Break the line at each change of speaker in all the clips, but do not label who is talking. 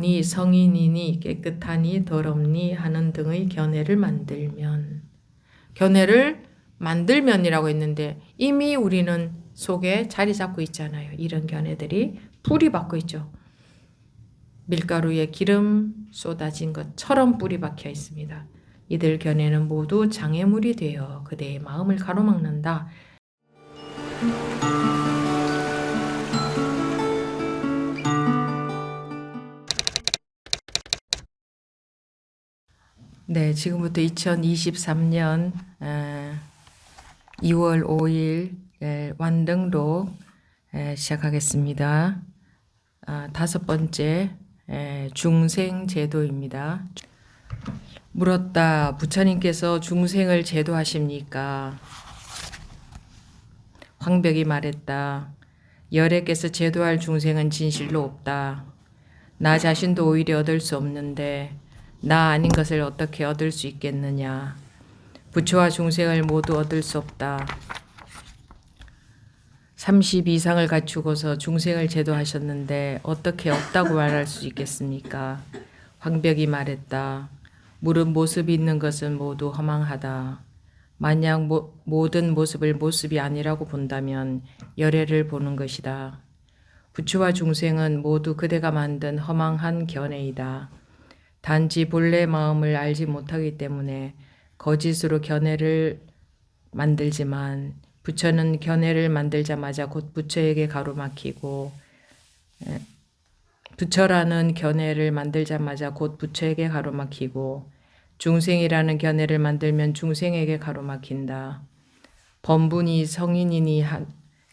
본이 성인이니 깨끗하니 더럽니 하는 등의 견해를 만들면, 견해를 만들면이라고 했는데 이미 우리는 속에 자리 잡고 있잖아요. 이런 견해들이 뿌리 박고 있죠. 밀가루에 기름 쏟아진 것처럼 뿌리 박혀 있습니다. 이들 견해는 모두 장애물이 되어 그대의 마음을 가로막는다. 네, 지금부터 2023년 2월 5일 완등록 시작하겠습니다. 5번째 중생제도입니다. 물었다. 부처님께서 중생을 제도하십니까? 황벽이 말했다. 열애께서 제도할 중생은 진실로 없다. 나 자신도 오히려 얻을 수 없는데 나 아닌 것을 어떻게 얻을 수 있겠느냐. 부처와 중생을 모두 얻을 수 없다. 32상을 갖추고서 중생을 제도하셨는데 어떻게 없다고 말할 수 있겠습니까? 황벽이 말했다. 물은 모습이 있는 것은 모두 허망하다. 만약 모든 모습을 모습이 아니라고 본다면 열애를 보는 것이다. 부처와 중생은 모두 그대가 만든 허망한 견해이다. 단지 본래 마음을 알지 못하기 때문에 거짓으로 견해를 만들지만 부처는 견해를 만들자마자 곧 부처에게 가로막히고 부처라는 견해를 만들자마자 곧 부처에게 가로막히고 중생이라는 견해를 만들면 중생에게 가로막힌다. 범분이 성인이니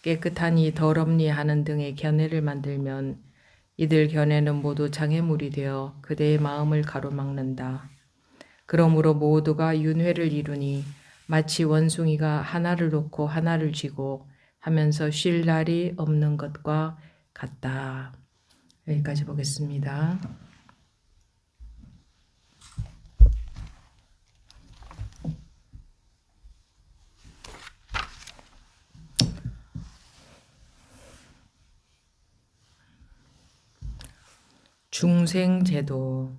깨끗하니 더럽니 하는 등의 견해를 만들면 이들 견해는 모두 장애물이 되어 그대의 마음을 가로막는다. 그러므로 모두가 윤회를 이루니 마치 원숭이가 하나를 놓고 하나를 쥐고 하면서 쉴 날이 없는 것과 같다. 여기까지 보겠습니다. 중생제도.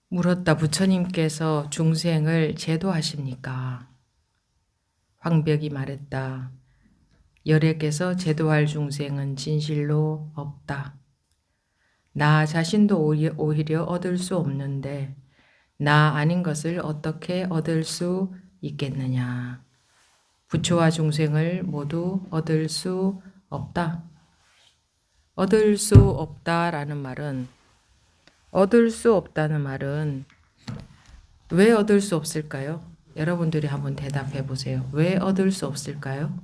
물었다. 부처님께서 중생을 제도하십니까? 황벽이 말했다. 열애께서 제도할 중생은 진실로 없다. 나 자신도 오히려 얻을 수 없는데 나 아닌 것을 어떻게 얻을 수 있겠느냐. 부처와 중생을 모두 얻을 수 없다. 얻을 수 없다라는 말은, 얻을 수 없다는 말은 왜 얻을 수 없을까요? 여러분들이 한번 대답해 보세요. 왜 얻을 수 없을까요?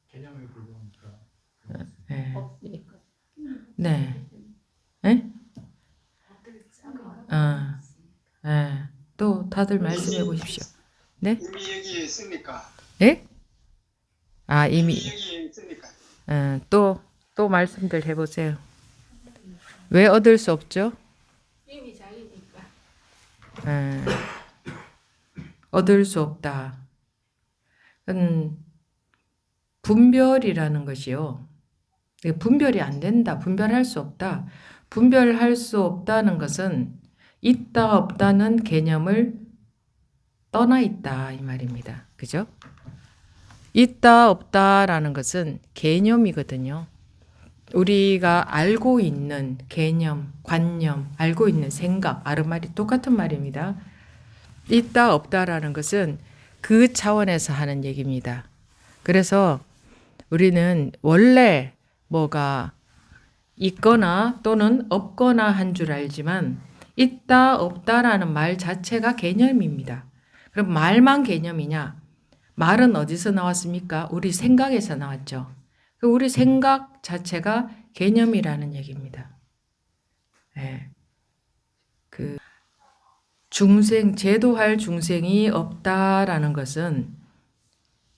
개념이 불구하니까.
네. 네. 네? 네. 또 다들 말씀해 보십시오. 네?
이미 얘기했으니까.
네? 이미.
얘기했으니까.
또 말씀들 해보세요. 왜 얻을 수 없죠?
이미 자기니까.
얻을 수 없다. 분별이라는 것이요. 분별이 안 된다. 분별할 수 없다. 분별할 수 없다는 것은 있다 없다는 개념을 떠나 있다 이 말입니다. 그죠? 있다 없다라는 것은 개념이거든요. 우리가 알고 있는 개념, 관념, 알고 있는 생각, 아르말이 똑같은 말입니다. 있다 없다라는 것은 그 차원에서 하는 얘기입니다. 그래서 우리는 원래 뭐가 있거나 또는 없거나 한 줄 알지만 있다 없다라는 말 자체가 개념입니다. 그럼 말만 개념이냐? 말은 어디서 나왔습니까? 우리 생각에서 나왔죠. 우리 생각 자체가 개념이라는 얘기입니다. 네. 제도할 중생이 없다라는 것은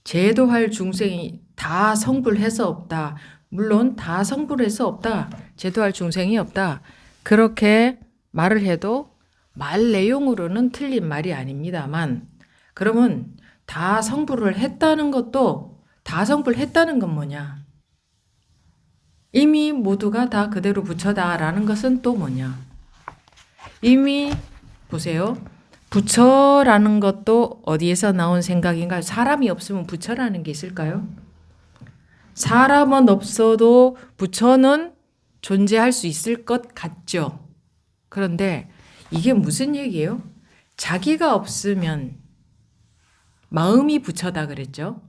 제도할 중생이 다 성불해서 없다. 물론 다 성불해서 없다. 제도할 중생이 없다. 그렇게 말을 해도 말 내용으로는 틀린 말이 아닙니다만, 그러면 다 성불을 했다는 것도, 다 성불했다는 건 뭐냐? 이미 모두가 다 그대로 부처다라는 것은 또 뭐냐? 이미 보세요. 부처라는 것도 어디에서 나온 생각인가요? 사람이 없으면 부처라는 게 있을까요? 사람은 없어도 부처는 존재할 수 있을 것 같죠. 그런데 이게 무슨 얘기예요? 자기가 없으면 마음이 부처다 그랬죠.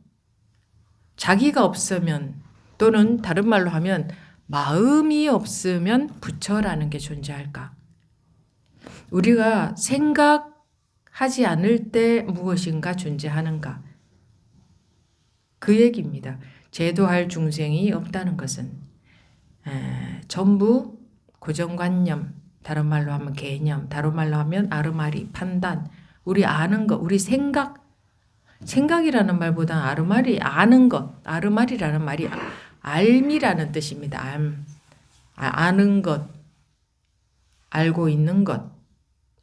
자기가 없으면 또는 다른 말로 하면 마음이 없으면 부처라는 게 존재할까? 우리가 생각하지 않을 때 무엇인가 존재하는가? 그 얘기입니다. 제도할 중생이 없다는 것은 전부 고정관념, 다른 말로 하면 개념, 다른 말로 하면 아르마리, 판단, 우리 아는 것, 우리 생각이라는 말보다 아르마리, 아는 것, 아르마리라는 말이 알미라는 뜻입니다. 아는 것, 알고 있는 것,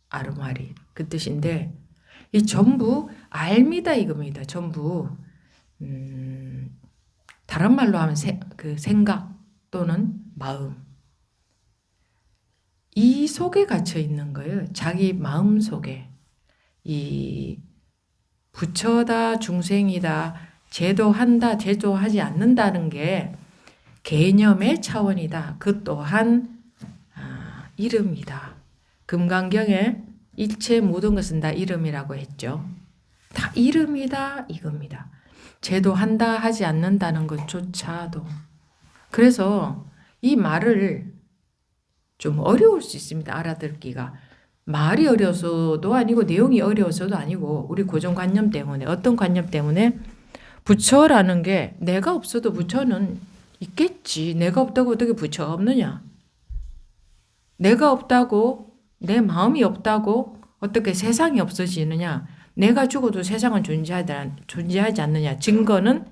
아르마리 그 뜻인데 이 전부 알미다 이겁니다. 전부 다른 말로 하면 그 생각 또는 마음 이 속에 갇혀 있는 거예요. 자기 마음 속에 이 부처다 중생이다 제도한다 제도하지 않는다는 게 개념의 차원이다. 그 또한 이름이다. 금강경에 일체 모든 것은 다 이름이라고 했죠. 다 이름이다 이겁니다. 제도한다 하지 않는다는 것조차도. 그래서 이 말을 좀 어려울 수 있습니다. 알아듣기가. 말이 어려서도 아니고 내용이 어려워서도 아니고 우리 고정관념 때문에 어떤 관념 때문에 부처라는 게 내가 없어도 부처는 있겠지. 내가 없다고 어떻게 부처가 없느냐. 내가 없다고 내 마음이 없다고 어떻게 세상이 없어지느냐. 내가 죽어도 세상은 존재하지 않느냐. 증거는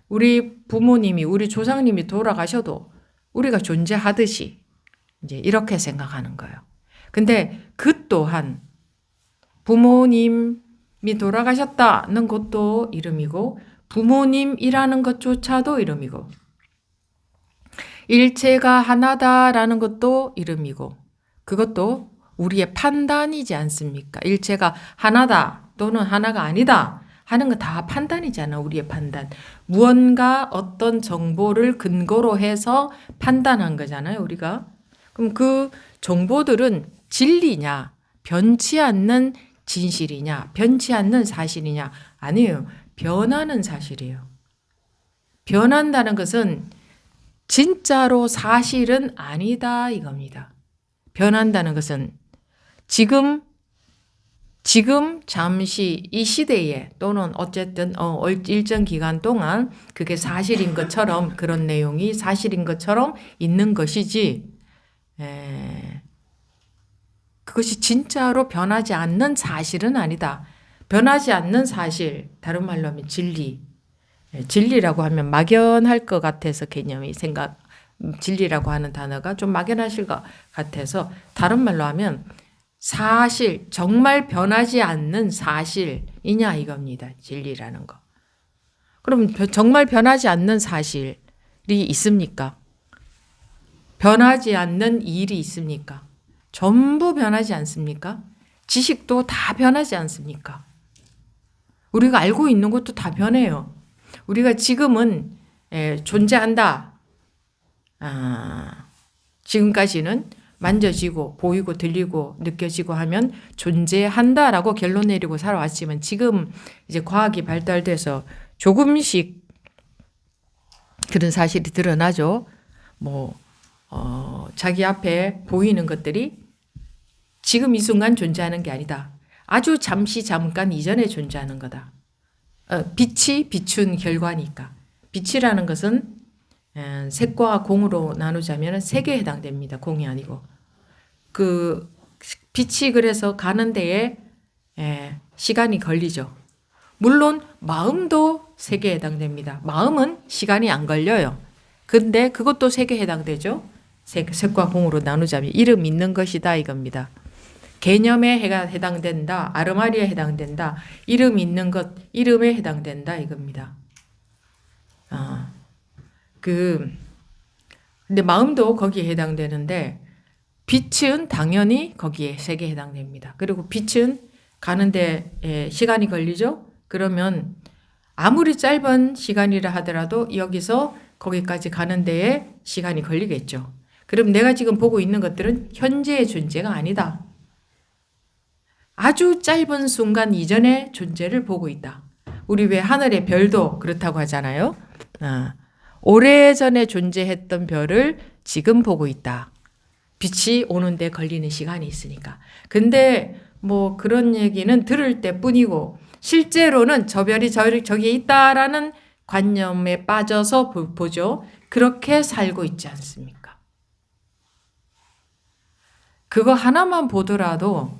우리 부모님이 우리 조상님이 돌아가셔도 우리가 존재하듯이 이제 이렇게 생각하는 거예요. 근데 그 또한 부모님이 돌아가셨다는 것도 이름이고 부모님이라는 것조차도 이름이고 일체가 하나다라는 것도 이름이고 그것도 우리의 판단이지 않습니까? 일체가 하나다 또는 하나가 아니다 하는 거 다 판단이잖아. 우리의 판단. 무언가 어떤 정보를 근거로 해서 판단한 거잖아요. 우리가. 그럼 그 정보들은 진리냐 변치 않는 진실이냐 변치 않는 사실이냐 아니에요. 변하는 사실이에요. 변한다는 것은 진짜로 사실은 아니다 이겁니다. 변한다는 것은 지금 잠시 이 시대에 또는 어쨌든 일정 기간 동안 그게 사실인 것처럼 그런 내용이 사실인 것처럼 있는 것이지 그것이 진짜로 변하지 않는 사실은 아니다. 변하지 않는 사실 다른 말로 하면 진리. 진리라고 하면 막연할 것 같아서 개념이 진리라고 하는 단어가 좀 막연하실 것 같아서 다른 말로 하면 사실 정말 변하지 않는 사실이냐 이겁니다. 진리라는 거. 그럼 정말 변하지 않는 사실이 있습니까? 변하지 않는 일이 있습니까? 전부 변하지 않습니까? 지식도 다 변하지 않습니까? 우리가 알고 있는 것도 다 변해요. 우리가 지금은 존재한다. 지금까지는 만져지고 보이고 들리고 느껴지고 하면 존재한다라고 결론 내리고 살아왔지만 지금 이제 과학이 발달돼서 조금씩 그런 사실이 드러나죠. 자기 앞에 보이는 것들이 지금 이 순간 존재하는 게 아니다. 아주 잠깐 이전에 존재하는 거다. 빛이 비춘 결과니까. 빛이라는 것은 색과 공으로 나누자면 색에 해당됩니다. 공이 아니고. 그 빛이 그래서 가는 데에 시간이 걸리죠. 물론 마음도 색에 해당됩니다. 마음은 시간이 안 걸려요. 근데 그것도 색에 해당되죠. 색과 공으로 나누자면 이름 있는 것이다 이겁니다. 개념에 해당된다. 아르마리에 해당된다. 이름 있는 것, 이름에 해당된다 이겁니다. 근데 마음도 거기에 해당되는데 빛은 당연히 거기에 색에 해당됩니다. 그리고 빛은 가는데 시간이 걸리죠? 그러면 아무리 짧은 시간이라 하더라도 여기서 거기까지 가는 데에 시간이 걸리겠죠. 그럼 내가 지금 보고 있는 것들은 현재의 존재가 아니다. 아주 짧은 순간 이전의 존재를 보고 있다. 우리 왜 하늘의 별도 그렇다고 하잖아요. 오래전에 존재했던 별을 지금 보고 있다. 빛이 오는데 걸리는 시간이 있으니까. 근데 뭐 그런 얘기는 들을 때뿐이고 실제로는 저 별이 저기에 있다라는 관념에 빠져서 보죠. 그렇게 살고 있지 않습니까? 그거 하나만 보더라도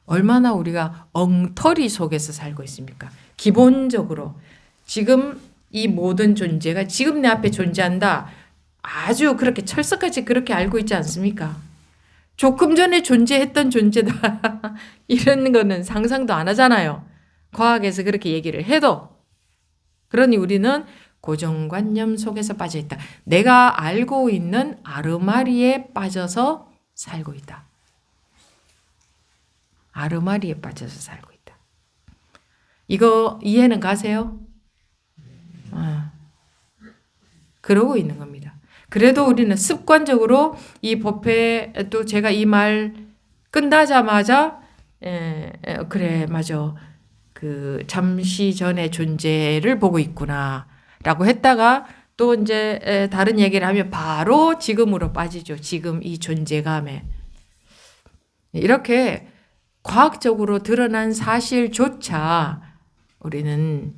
얼마나 우리가 엉터리 속에서 살고 있습니까? 기본적으로 지금 이 모든 존재가 지금 내 앞에 존재한다. 아주 그렇게 철석같이 그렇게 알고 있지 않습니까? 조금 전에 존재했던 존재다. 이런 거는 상상도 안 하잖아요. 과학에서 그렇게 얘기를 해도. 그러니 우리는 고정관념 속에서 빠져 있다. 내가 알고 있는 아르마리에 빠져서 살고 있다. 아르마리에 빠져서 살고 있다. 이거 이해는 가세요? 그러고 있는 겁니다. 그래도 우리는 습관적으로 이 법회 또 제가 이 말 끝나자마자 그래 맞아 그 잠시 전의 존재를 보고 있구나라고 했다가 또 이제 다른 얘기를 하면 바로 지금으로 빠지죠. 지금 이 존재감에 이렇게 과학적으로 드러난 사실조차 우리는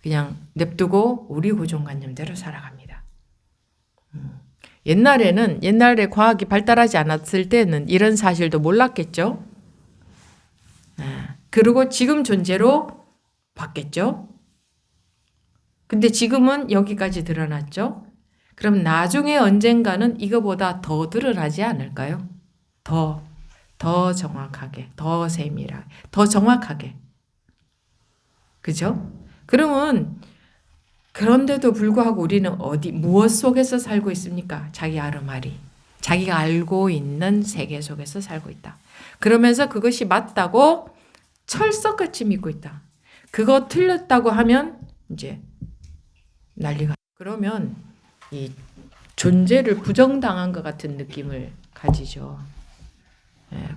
그냥 냅두고 우리 고정관념대로 살아갑니다. 옛날에 과학이 발달하지 않았을 때는 이런 사실도 몰랐겠죠. 그리고 지금 존재로 봤겠죠. 근데 지금은 여기까지 드러났죠. 그럼 나중에 언젠가는 이거보다 더 드러나지 않을까요? 더 정확하게, 더 세밀하게, 더 정확하게. 그죠? 그러면 그런데도 불구하고 우리는 무엇 속에서 살고 있습니까? 자기 아르마리. 자기가 알고 있는 세계 속에서 살고 있다. 그러면서 그것이 맞다고 철석같이 믿고 있다. 그거 틀렸다고 하면 이제 난리가. 그러면 이 존재를 부정당한 것 같은 느낌을 가지죠.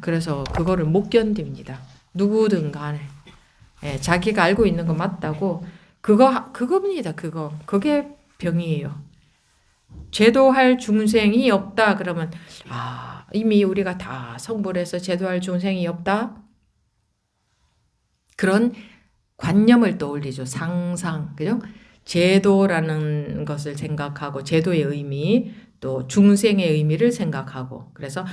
그래서 그거를 못 견딥니다. 누구든 간에. 자기가 알고 있는 거 맞다고 그겁니다. 그게 병이에요. 제도할 중생이 없다 그러면 이미 우리가 다 성불해서 제도할 중생이 없다. 그런 관념을 떠올리죠. 상상. 그죠? 제도라는 것을 생각하고 제도의 의미 또 중생의 의미를 생각하고 그래서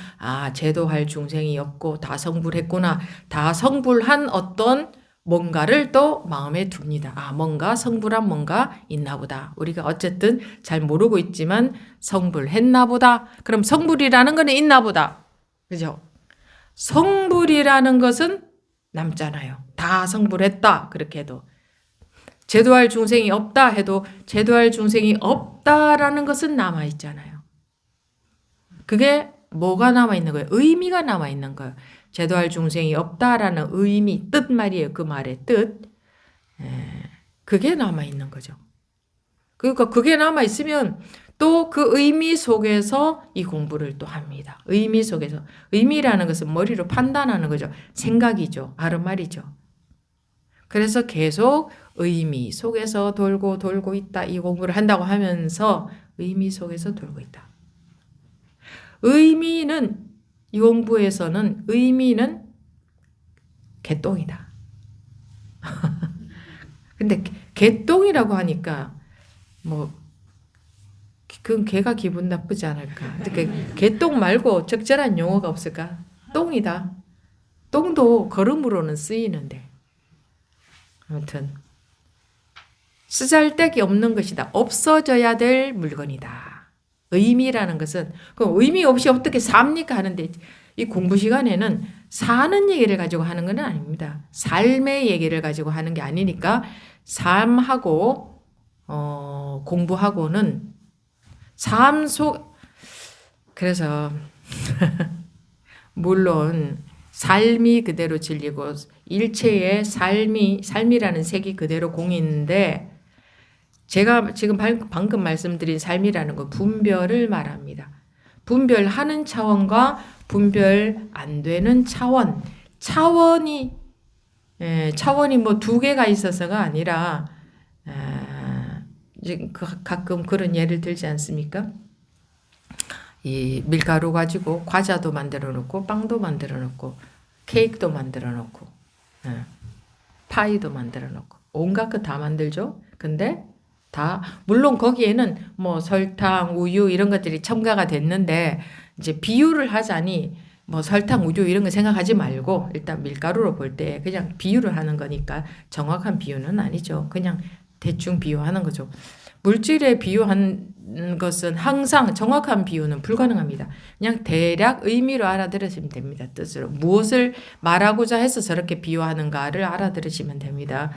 제도할 중생이 없고 다 성불했구나. 다 성불한 어떤 뭔가를 또 마음에 둡니다. 뭔가 성불한 뭔가 있나 보다. 우리가 어쨌든 잘 모르고 있지만 성불했나 보다. 그럼 성불이라는 거는 있나 보다. 그죠? 성불이라는 것은 남잖아요. 다 성불했다. 그렇게 해도. 제도할 중생이 없다 해도 제도할 중생이 없다라는 것은 남아있잖아요. 그게 뭐가 남아있는 거예요? 의미가 남아있는 거예요. 제도할 중생이 없다라는 의미, 뜻 말이에요. 그 말의 뜻. 그게 남아있는 거죠. 그러니까 그게 남아있으면 또 그 의미 속에서 이 공부를 또 합니다. 의미 속에서. 의미라는 것은 머리로 판단하는 거죠. 생각이죠. 아르마리죠. 그래서 계속 의미 속에서 돌고 있다. 이 공부를 한다고 하면서 의미 속에서 돌고 있다. 의미는 이 공부에서는 의미는 개똥이다. 근데 개똥이라고 하니까 그건 개가 기분 나쁘지 않을까. 개똥 말고 적절한 용어가 없을까? 똥이다. 똥도 걸음으로는 쓰이는데. 아무튼 쓰잘데기 없는 것이다. 없어져야 될 물건이다. 의미라는 것은 그럼 의미 없이 어떻게 삽니까 하는데 이 공부 시간에는 사는 얘기를 가지고 하는 건 아닙니다. 삶의 얘기를 가지고 하는 게 아니니까 삶하고 공부하고는 삶 속, 그래서 물론 삶이 그대로 진리고 일체의 삶이라는 색이 그대로 공이 있는데 제가 지금 방금 말씀드린 삶이라는 건 분별을 말합니다. 분별하는 차원과 분별 안 되는 차원이 뭐 두 개가 있어서가 아니라 가끔 그런 예를 들지 않습니까? 이 밀가루 가지고 과자도 만들어 놓고 빵도 만들어 놓고 케이크도 만들어 놓고 파이도 만들어 놓고 온갖 거 다 만들죠. 근데 다 물론 거기에는 뭐 설탕, 우유 이런 것들이 첨가가 됐는데 이제 비유를 하자니 뭐 설탕, 우유 이런 거 생각하지 말고 일단 밀가루로 볼 때 그냥 비유를 하는 거니까 정확한 비유는 아니죠. 그냥 대충 비유하는 거죠. 물질에 비유한 것은 항상 정확한 비유는 불가능합니다. 그냥 대략 의미로 알아들으시면 됩니다. 뜻으로. 무엇을 말하고자 해서 저렇게 비유하는가를 알아들으시면 됩니다.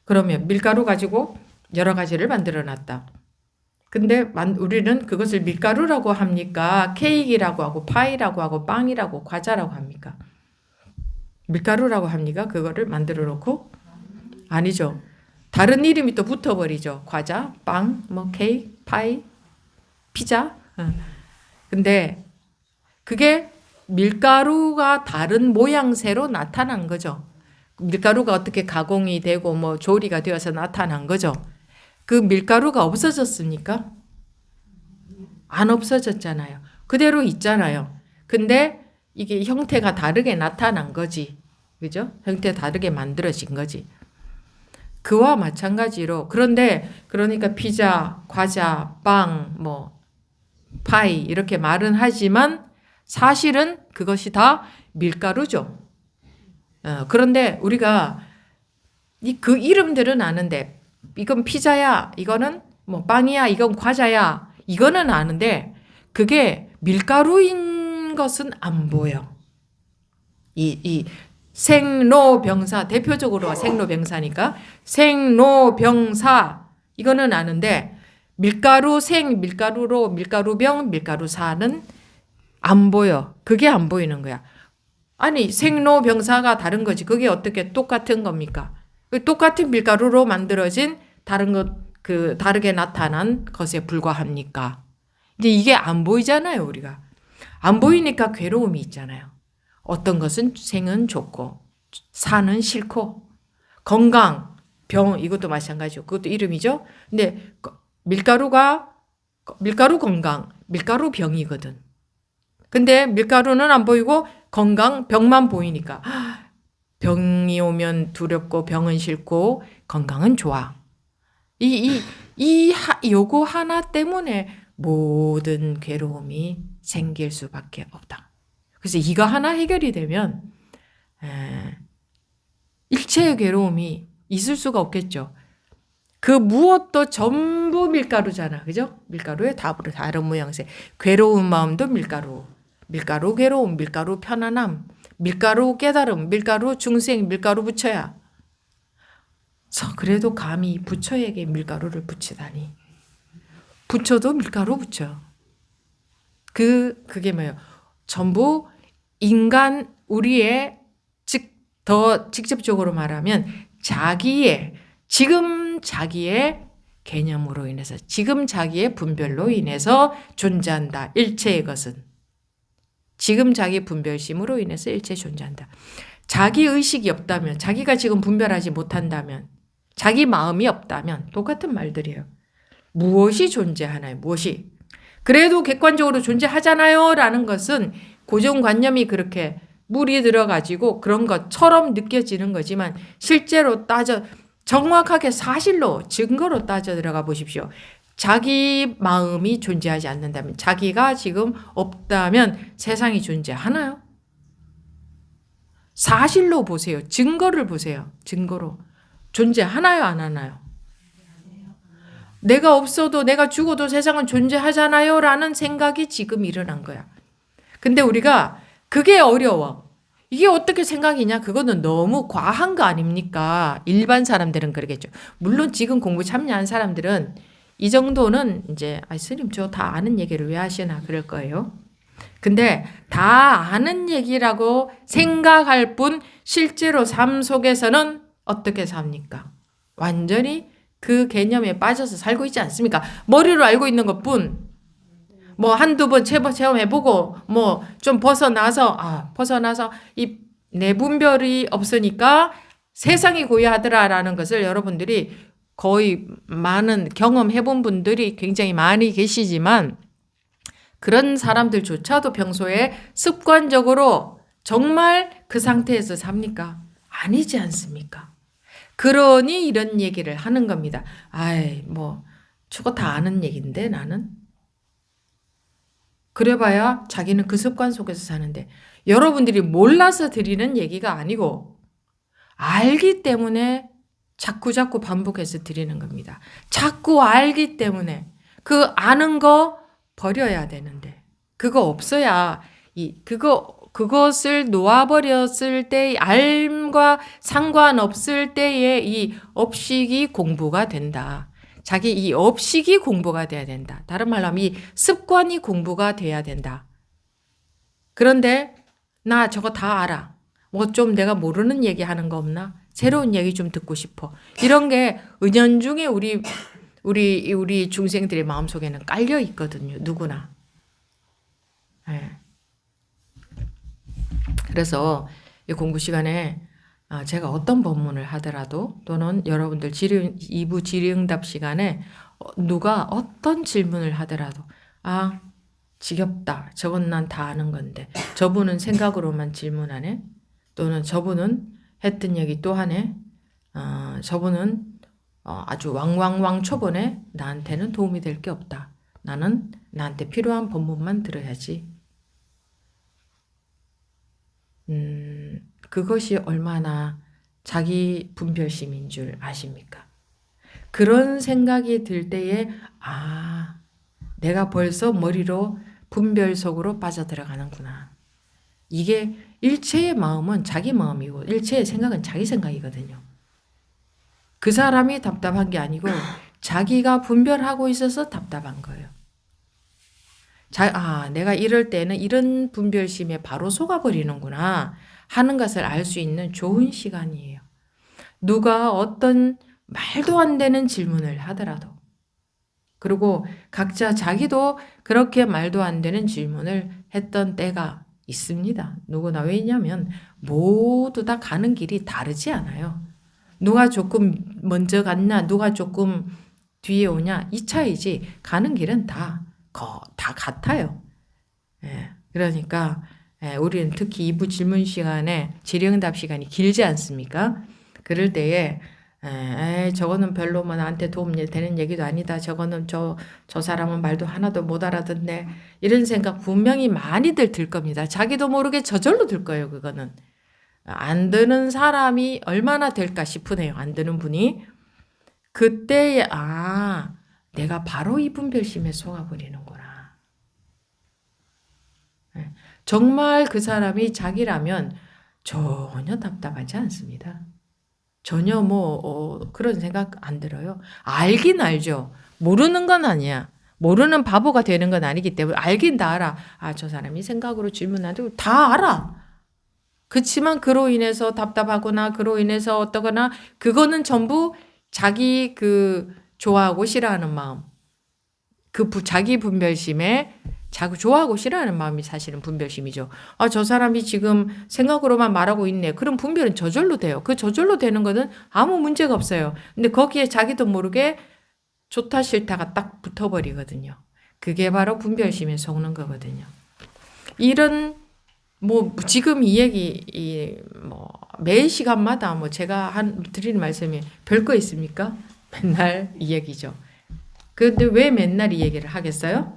그러면 밀가루 가지고 여러 가지를 만들어 놨다. 근데 우리는 그것을 밀가루라고 합니까? 케이크라고 하고 파이라고 하고 빵이라고 과자라고 합니까? 밀가루라고 합니까? 그거를 만들어 놓고? 아니죠. 다른 이름이 또 붙어버리죠. 과자, 빵, 뭐 케이크, 파이, 피자. 근데 그게 밀가루가 다른 모양새로 나타난 거죠. 밀가루가 어떻게 가공이 되고 뭐 조리가 되어서 나타난 거죠. 그 밀가루가 없어졌습니까? 안 없어졌잖아요. 그대로 있잖아요. 근데 이게 형태가 다르게 나타난 거지. 그죠? 형태 다르게 만들어진 거지. 그와 마찬가지로 그런데 그러니까 피자, 과자, 빵, 뭐 파이 이렇게 말은 하지만 사실은 그것이 다 밀가루죠. 그런데 우리가 그 이름들은 아는데 이건 피자야, 이거는 뭐 빵이야, 이건 과자야, 이거는 아는데 그게 밀가루인 것은 안 보여. 이 생로병사 대표적으로 생로병사니까 생로병사 이거는 아는데 밀가루 생, 밀가루로, 밀가루병, 밀가루사는 안 보여. 그게 안 보이는 거야. 아니 생로병사가 다른 거지. 그게 어떻게 똑같은 겁니까? 똑같은 밀가루로 만들어진 다른 것, 다르게 나타난 것에 불과합니까? 이제 이게 안 보이잖아요, 우리가. 안 보이니까 괴로움이 있잖아요. 어떤 것은 생은 좋고, 사는 싫고, 건강, 병, 이것도 마찬가지고, 그것도 이름이죠. 근데 밀가루 건강, 밀가루 병이거든. 근데 밀가루는 안 보이고 건강, 병만 보이니까 병이 오면 두렵고 병은 싫고 건강은 좋아. 요거 하나 때문에 모든 괴로움이 생길 수밖에 없다. 그래서 이거 하나 해결이 되면 일체의 괴로움이 있을 수가 없겠죠. 그 무엇도 전부 밀가루잖아. 그죠? 밀가루의 다른 모양새. 괴로운 마음도 밀가루. 밀가루 괴로움, 밀가루 편안함, 밀가루 깨달음, 밀가루 중생, 밀가루 부처야. 그래도 감히 부처에게 밀가루를 붙이다니. 부처도 밀가루 붙여. 그게 뭐예요? 전부 인간, 우리의, 더 직접적으로 말하면 지금 자기의 개념으로 인해서, 지금 자기의 분별로 인해서 존재한다. 일체의 것은. 지금 자기 분별심으로 인해서 일체 존재한다. 자기 의식이 없다면, 자기가 지금 분별하지 못한다면, 자기 마음이 없다면 똑같은 말들이에요. 무엇이 존재하나요? 무엇이? 그래도 객관적으로 존재하잖아요 라는 것은 고정관념이 그렇게 물이 들어가지고 그런 것처럼 느껴지는 거지만 실제로 정확하게 사실로 증거로 따져 들어가 보십시오. 자기 마음이 존재하지 않는다면, 자기가 지금 없다면 세상이 존재하나요? 사실로 보세요. 증거를 보세요. 증거로. 존재하나요? 안 하나요? 내가 없어도 내가 죽어도 세상은 존재하잖아요 라는 생각이 지금 일어난 거야. 근데 우리가 그게 어려워. 이게 어떻게 생각이냐? 그거는 너무 과한 거 아닙니까? 일반 사람들은 그러겠죠. 물론 지금 공부 참여한 사람들은 이 정도는 이제 스님 저 다 아는 얘기를 왜 하시나 그럴 거예요. 근데 다 아는 얘기라고 생각할 뿐 실제로 삶 속에서는 어떻게 삽니까? 완전히 그 개념에 빠져서 살고 있지 않습니까? 머리로 알고 있는 것뿐 뭐 한두 번 체험해보고 뭐 좀 벗어나서 이 내분별이 없으니까 세상이 고요하더라라는 것을 여러분들이 거의 많은 경험해본 분들이 굉장히 많이 계시지만 그런 사람들조차도 평소에 습관적으로 정말 그 상태에서 삽니까? 아니지 않습니까? 그러니 이런 얘기를 하는 겁니다. 뭐 저거 다 아는 얘기인데 나는? 그래봐야 자기는 그 습관 속에서 사는데 여러분들이 몰라서 드리는 얘기가 아니고 알기 때문에 자꾸 반복해서 드리는 겁니다. 자꾸 알기 때문에 그 아는 거 버려야 되는데 그거 없어야 그것을 놓아버렸을 때 알과 상관없을 때에 이 업식이 공부가 된다. 자기 이 업식이 공부가 돼야 된다. 다른 말로 하면 이 습관이 공부가 돼야 된다. 그런데 나 저거 다 알아. 뭐 좀 내가 모르는 얘기 하는 거 없나? 새로운 얘기 좀 듣고 싶어. 이런 게 은연중에 우리 중생들의 마음속에는 깔려 있거든요. 누구나. 네. 그래서 이 공부 시간에 제가 어떤 법문을 하더라도 또는 여러분들 2부 질의응답 시간에 누가 어떤 질문을 하더라도 지겹다. 저건 난 다 아는 건데 저분은 생각으로만 질문하네. 또는 저분은 했던 얘기 또 하네. 저분은 아주 왕왕왕 초보네. 나한테는 도움이 될 게 없다. 나는 나한테 필요한 법문만 들어야지. 그것이 얼마나 자기 분별심인 줄 아십니까? 그런 생각이 들 때에 내가 벌써 머리로 분별 속으로 빠져들어가는구나. 이게 일체의 마음은 자기 마음이고 일체의 생각은 자기 생각이거든요. 그 사람이 답답한 게 아니고 자기가 분별하고 있어서 답답한 거예요. 내가 이럴 때는 이런 분별심에 바로 속아버리는구나 하는 것을 알 수 있는 좋은 시간이에요. 누가 어떤 말도 안 되는 질문을 하더라도 그리고 각자 자기도 그렇게 말도 안 되는 질문을 했던 때가 있습니다. 누구나. 왜냐하면 모두 다 가는 길이 다르지 않아요. 누가 조금 먼저 갔냐 누가 조금 뒤에 오냐 이 차이지 가는 길은 다 같아요. 그러니까 우리는 특히 2부 질문 시간에 질의응답 시간이 길지 않습니까? 그럴 때에 저거는 별로 뭐 나한테 도움 되는 얘기도 아니다. 저거는 저 사람은 말도 하나도 못 알아듣네. 이런 생각 분명히 많이들 들 겁니다. 자기도 모르게 저절로 들 거예요. 그거는. 안 드는 사람이 얼마나 될까 싶으네요. 안 드는 분이. 그때에 내가 바로 이 분별심에 속아버리는구나. 정말 그 사람이 자기라면 전혀 답답하지 않습니다. 전혀 그런 생각 안 들어요. 알긴 알죠. 모르는 건 아니야. 모르는 바보가 되는 건 아니기 때문에 알긴 다 알아. 저 사람이 생각으로 질문하도 다 알아. 그렇지만 그로 인해서 답답하거나 그로 인해서 어떠거나 그거는 전부 자기 좋아하고 싫어하는 마음. 자기 분별심에 자꾸 좋아하고 싫어하는 마음이 사실은 분별심이죠. 저 사람이 지금 생각으로만 말하고 있네. 그럼 분별은 저절로 돼요. 그 저절로 되는 거는 아무 문제가 없어요. 근데 거기에 자기도 모르게 좋다 싫다가 딱 붙어버리거든요. 그게 바로 분별심에 속는 거거든요. 이런 지금 이 얘기 매 시간마다 제가 드리는 말씀이 별거 있습니까? 맨날 이 얘기죠. 근데 왜 맨날 이 얘기를 하겠어요?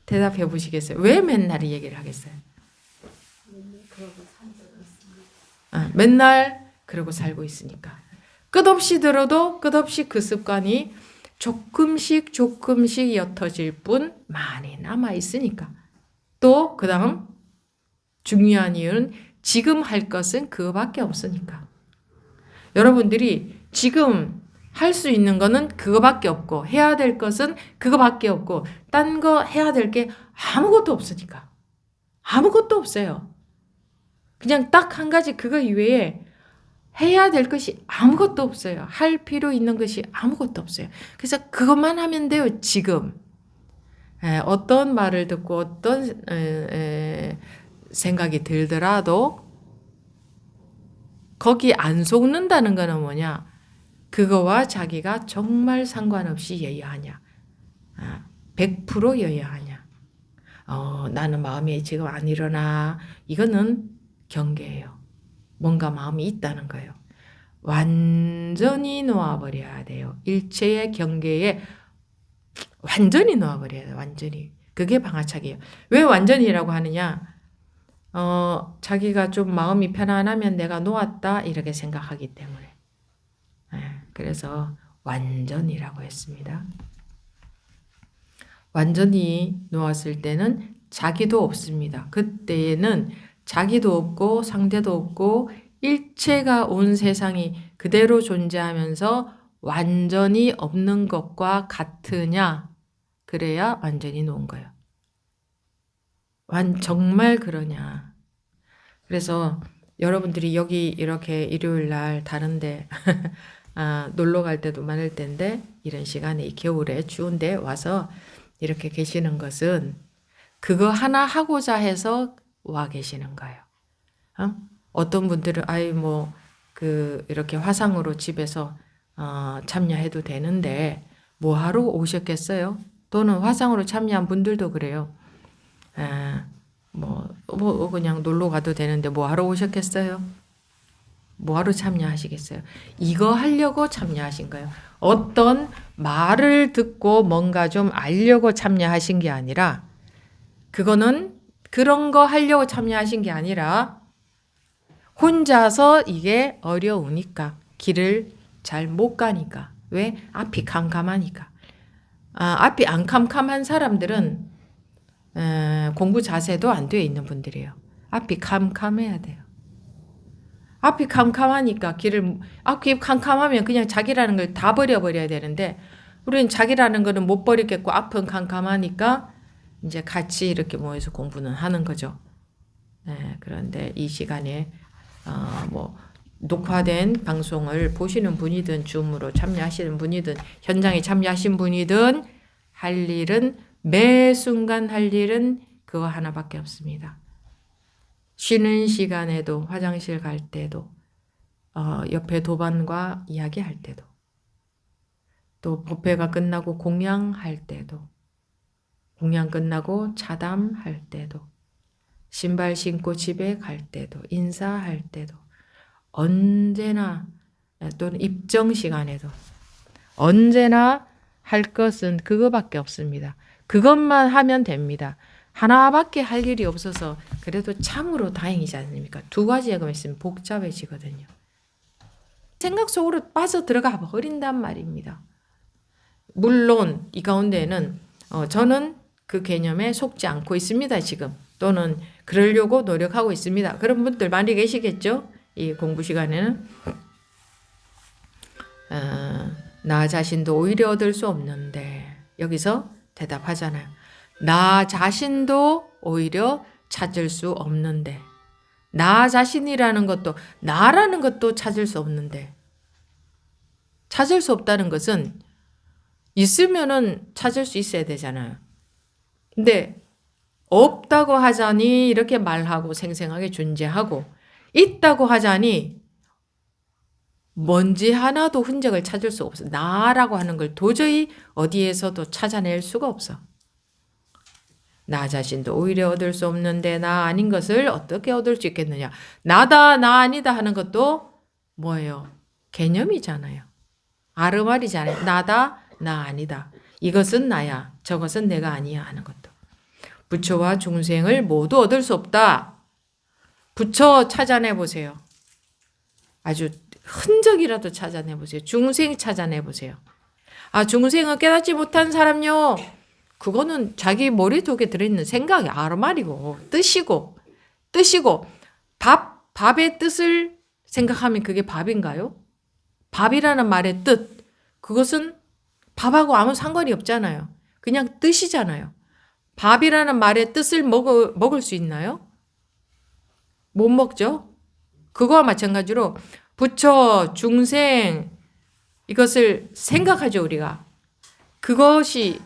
대답해 보시겠어요? 왜 맨날 이 얘기를 하겠어요? 맨날 그러고 살고 있으니까. 끝없이 들어도 끝없이 그 습관이 조금씩 옅어질 뿐 많이 남아 있으니까. 또 그다음 중요한 이유는 지금 할 것은 그거밖에 없으니까. 여러분들이 지금 할 수 있는 거는 그거밖에 없고 해야 될 것은 그거밖에 없고 딴 거 해야 될 게 아무것도 없으니까. 아무것도 없어요. 그냥 딱 한 가지 그거 이외에 해야 될 것이 아무것도 없어요. 할 필요 있는 것이 아무것도 없어요. 그래서 그것만 하면 돼요. 지금. 어떤 말을 듣고 어떤 생각이 들더라도 거기 안 속는다는 거는 뭐냐? 그거와 자기가 정말 상관없이 여야하냐? 100% 여야하냐? 나는 마음이 지금 안 일어나. 이거는 경계예요. 뭔가 마음이 있다는 거예요. 완전히 놓아버려야 돼요. 일체의 경계에 완전히 놓아버려야 돼요. 완전히. 그게 방아착이에요. 왜 완전히라고 하느냐? 자기가 좀 마음이 편안하면 내가 놓았다 이렇게 생각하기 때문에. 그래서 완전이라고 했습니다. 완전히 놓았을 때는 자기도 없습니다. 그때에는 자기도 없고 상대도 없고 일체가 온 세상이 그대로 존재하면서 완전히 없는 것과 같으냐? 그래야 완전히 놓은 거예요. 정말 그러냐? 그래서 여러분들이 여기 이렇게 일요일 날 다른데 놀러 갈 때도 많을 텐데 이런 시간에 이 겨울에 추운데 와서 이렇게 계시는 것은 그거 하나 하고자 해서 와 계시는 거예요. 어떤 분들은 이렇게 화상으로 집에서 참여해도 되는데 뭐 하러 오셨겠어요? 또는 화상으로 참여한 분들도 그래요. 그냥 놀러 가도 되는데 뭐 하러 오셨겠어요? 뭐 하러 참여하시겠어요? 이거 하려고 참여하신 거예요. 어떤 말을 듣고 뭔가 좀 알려고 참여하신 게 아니라 그거는 그런 거 하려고 참여하신 게 아니라 혼자서 이게 어려우니까 길을 잘 못 가니까. 왜? 앞이 캄캄하니까. 앞이 안 캄캄한 사람들은 공부 자세도 안 되어 있는 분들이에요. 앞이 캄캄해야 돼요. 앞이 캄캄하니까 앞이 캄캄하면 그냥 자기라는 걸 다 버려야 되는데 우리는 자기라는 거는 못 버리겠고 앞은 캄캄하니까 이제 같이 이렇게 모여서 공부는 하는 거죠. 그런데 이 시간에 녹화된 방송을 보시는 분이든 줌으로 참여하시는 분이든 현장에 참여하신 분이든 할 일은 매 순간 할 일은 그거 하나밖에 없습니다. 쉬는 시간에도 화장실 갈 때도 옆에 도반과 이야기할 때도 또 법회가 끝나고 공양할 때도 공양 끝나고 차담할 때도 신발 신고 집에 갈 때도 인사할 때도 언제나 또는 입정 시간에도 언제나 할 것은 그거밖에 없습니다. 그것만 하면 됩니다. 하나밖에 할 일이 없어서 그래도 참으로 다행이지 않습니까? 두 가지가 있으면 복잡해지거든요. 생각 속으로 빠져 들어가 버린단 말입니다. 물론 이 가운데는 저는 그 개념에 속지 않고 있습니다. 지금 또는 그러려고 노력하고 있습니다. 그런 분들 많이 계시겠죠? 이 공부 시간에는 나 자신도 오히려 얻을 수 없는데 여기서 대답하잖아요. 나 자신도 오히려 찾을 수 없는데 나 자신이라는 것도 나라는 것도 찾을 수 없는데 찾을 수 없다는 것은 있으면은 찾을 수 있어야 되잖아요. 근데 없다고 하자니 이렇게 말하고 생생하게 존재하고 있다고 하자니 뭔지 하나도 흔적을 찾을 수 없어. 나라고 하는 걸 도저히 어디에서도 찾아낼 수가 없어. 나 자신도 오히려 얻을 수 없는데 나 아닌 것을 어떻게 얻을 수 있겠느냐. 나다 나 아니다 하는 것도 뭐예요? 개념이잖아요. 아르말이잖아요. 나다 나 아니다. 이것은 나야 저것은 내가 아니야 하는 것도. 부처와 중생을 모두 얻을 수 없다. 부처 찾아내 보세요. 아주 흔적이라도 찾아내 보세요. 중생 찾아내 보세요. 중생은 깨닫지 못한 사람요. 그거는 자기 머리속에 들어있는 생각이 아르말이고 뜻이고 뜻이고 밥의 뜻을 생각하면 그게 밥인가요? 밥이라는 말의 뜻, 그것은 밥하고 아무 상관이 없잖아요. 그냥 뜻이잖아요. 밥이라는 말의 뜻을 먹을 수 있나요? 못 먹죠? 그거와 마찬가지로 부처, 중생, 이것을 생각하죠, 우리가. 그것이,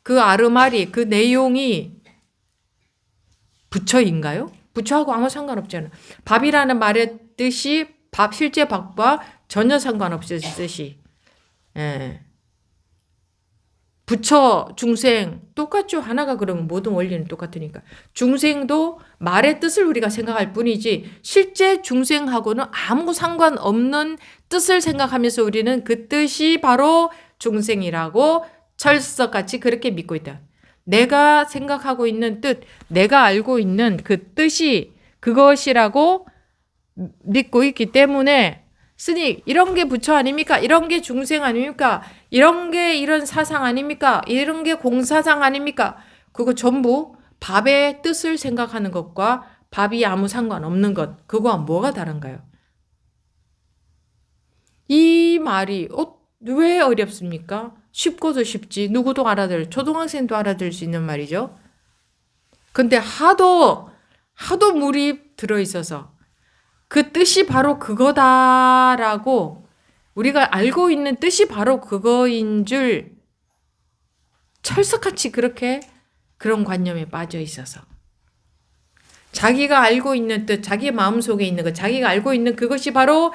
그 아르마리, 그 내용이 부처인가요? 부처하고 아무 상관없잖아요. 밥이라는 말의 뜻이 실제 밥과 전혀 상관없듯이. 예. 부처, 중생 똑같죠. 하나가 그러면 모든 원리는 똑같으니까. 중생도 말의 뜻을 우리가 생각할 뿐이지 실제 중생하고는 아무 상관없는 뜻을 생각하면서 우리는 그 뜻이 바로 중생이라고 철석같이 그렇게 믿고 있다. 내가 생각하고 있는 뜻, 내가 알고 있는 그 뜻이 그것이라고 믿고 있기 때문에 스님, 이런 게 부처 아닙니까? 이런 게 중생 아닙니까? 이런 게 이런 사상 아닙니까? 이런 게 공사상 아닙니까? 그거 전부 밥의 뜻을 생각하는 것과 밥이 아무 상관없는 것, 그거와 뭐가 다른가요? 이 말이 왜 어렵습니까? 쉽고도 쉽지. 누구도 초등학생도 알아들을 수 있는 말이죠. 근데 하도 물이 들어있어서 그 뜻이 바로 그거다라고 우리가 알고 있는 뜻이 바로 그거인 줄 철석같이 그렇게 그런 관념에 빠져 있어서 자기가 알고 있는 뜻, 자기의 마음속에 있는 것, 자기가 알고 있는 그것이 바로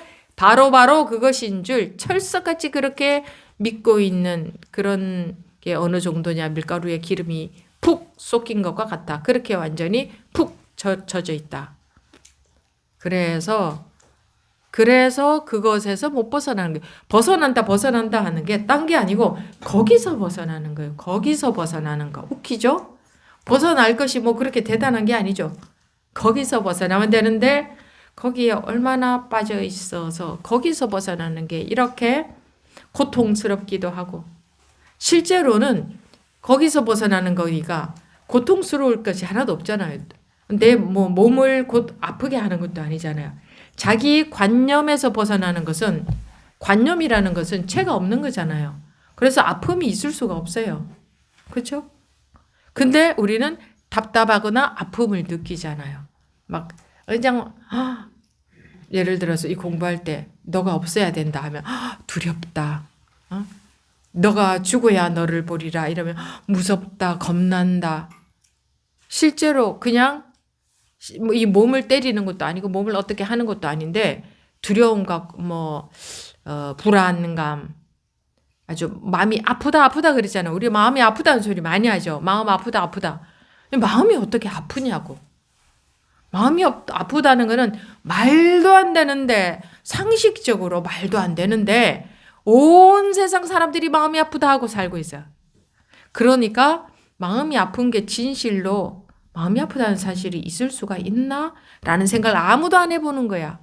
그것인 줄 철석같이 그렇게 믿고 있는 그런 게 어느 정도냐, 밀가루에 기름이 푹 쏟긴 것과 같다. 그렇게 완전히 푹 젖어 있다. 그래서 그것에서 못 벗어나는 게 벗어난다 하는 게 딴 게 아니고 거기서 벗어나는 거예요. 거기서 벗어나는 거. 웃기죠? 벗어날 것이 뭐 그렇게 대단한 게 아니죠. 거기서 벗어나면 되는데 거기에 얼마나 빠져 있어서 거기서 벗어나는 게 이렇게 고통스럽기도 하고 실제로는 거기서 벗어나는 거니까 고통스러울 것이 하나도 없잖아요. 내 몸을 곧 아프게 하는 것도 아니잖아요. 자기 관념에서 벗어나는 것은 관념이라는 것은 죄가 없는 거잖아요. 그래서 아픔이 있을 수가 없어요. 그렇죠? 근데 우리는 답답하거나 아픔을 느끼잖아요. 막 그냥 예를 들어서 이 공부할 때 너가 없어야 된다 하면 두렵다. 너가 죽어야 너를 보리라 이러면 무섭다, 겁난다. 실제로 그냥 이 몸을 때리는 것도 아니고 몸을 어떻게 하는 것도 아닌데 두려움과 불안감, 아주 마음이 아프다 그러잖아요. 우리 마음이 아프다는 소리 많이 하죠. 마음 아프다. 마음이 어떻게 아프냐고. 마음이 아프다는 거는 말도 안 되는데 상식적으로 말도 안 되는데 온 세상 사람들이 마음이 아프다 하고 살고 있어요. 그러니까 마음이 아픈 게 진실로 마음이 아프다는 사실이 있을 수가 있나? 라는 생각을 아무도 안 해보는 거야.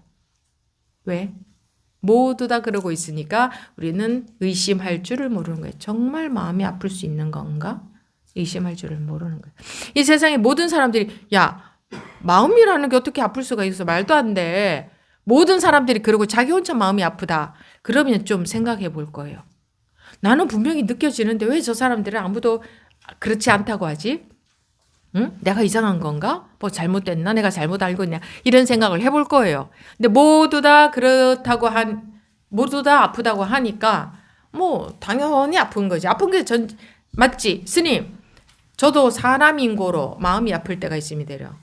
왜? 모두 다 그러고 있으니까 우리는 의심할 줄을 모르는 거예요. 정말 마음이 아플 수 있는 건가? 의심할 줄을 모르는 거예요. 이 세상의 모든 사람들이 마음이라는 게 어떻게 아플 수가 있어? 말도 안 돼. 모든 사람들이 그러고 자기 혼자 마음이 아프다. 그러면 좀 생각해 볼 거예요. 나는 분명히 느껴지는데 왜 저 사람들은 아무도 그렇지 않다고 하지? 응? 내가 이상한 건가? 뭐 잘못됐나? 내가 잘못 알고 있냐? 이런 생각을 해볼 거예요. 근데 모두 다 아프다고 하니까 당연히 아픈 거지. 아픈 게 맞지? 스님, 저도 사람인 고로 마음이 아플 때가 있습니다.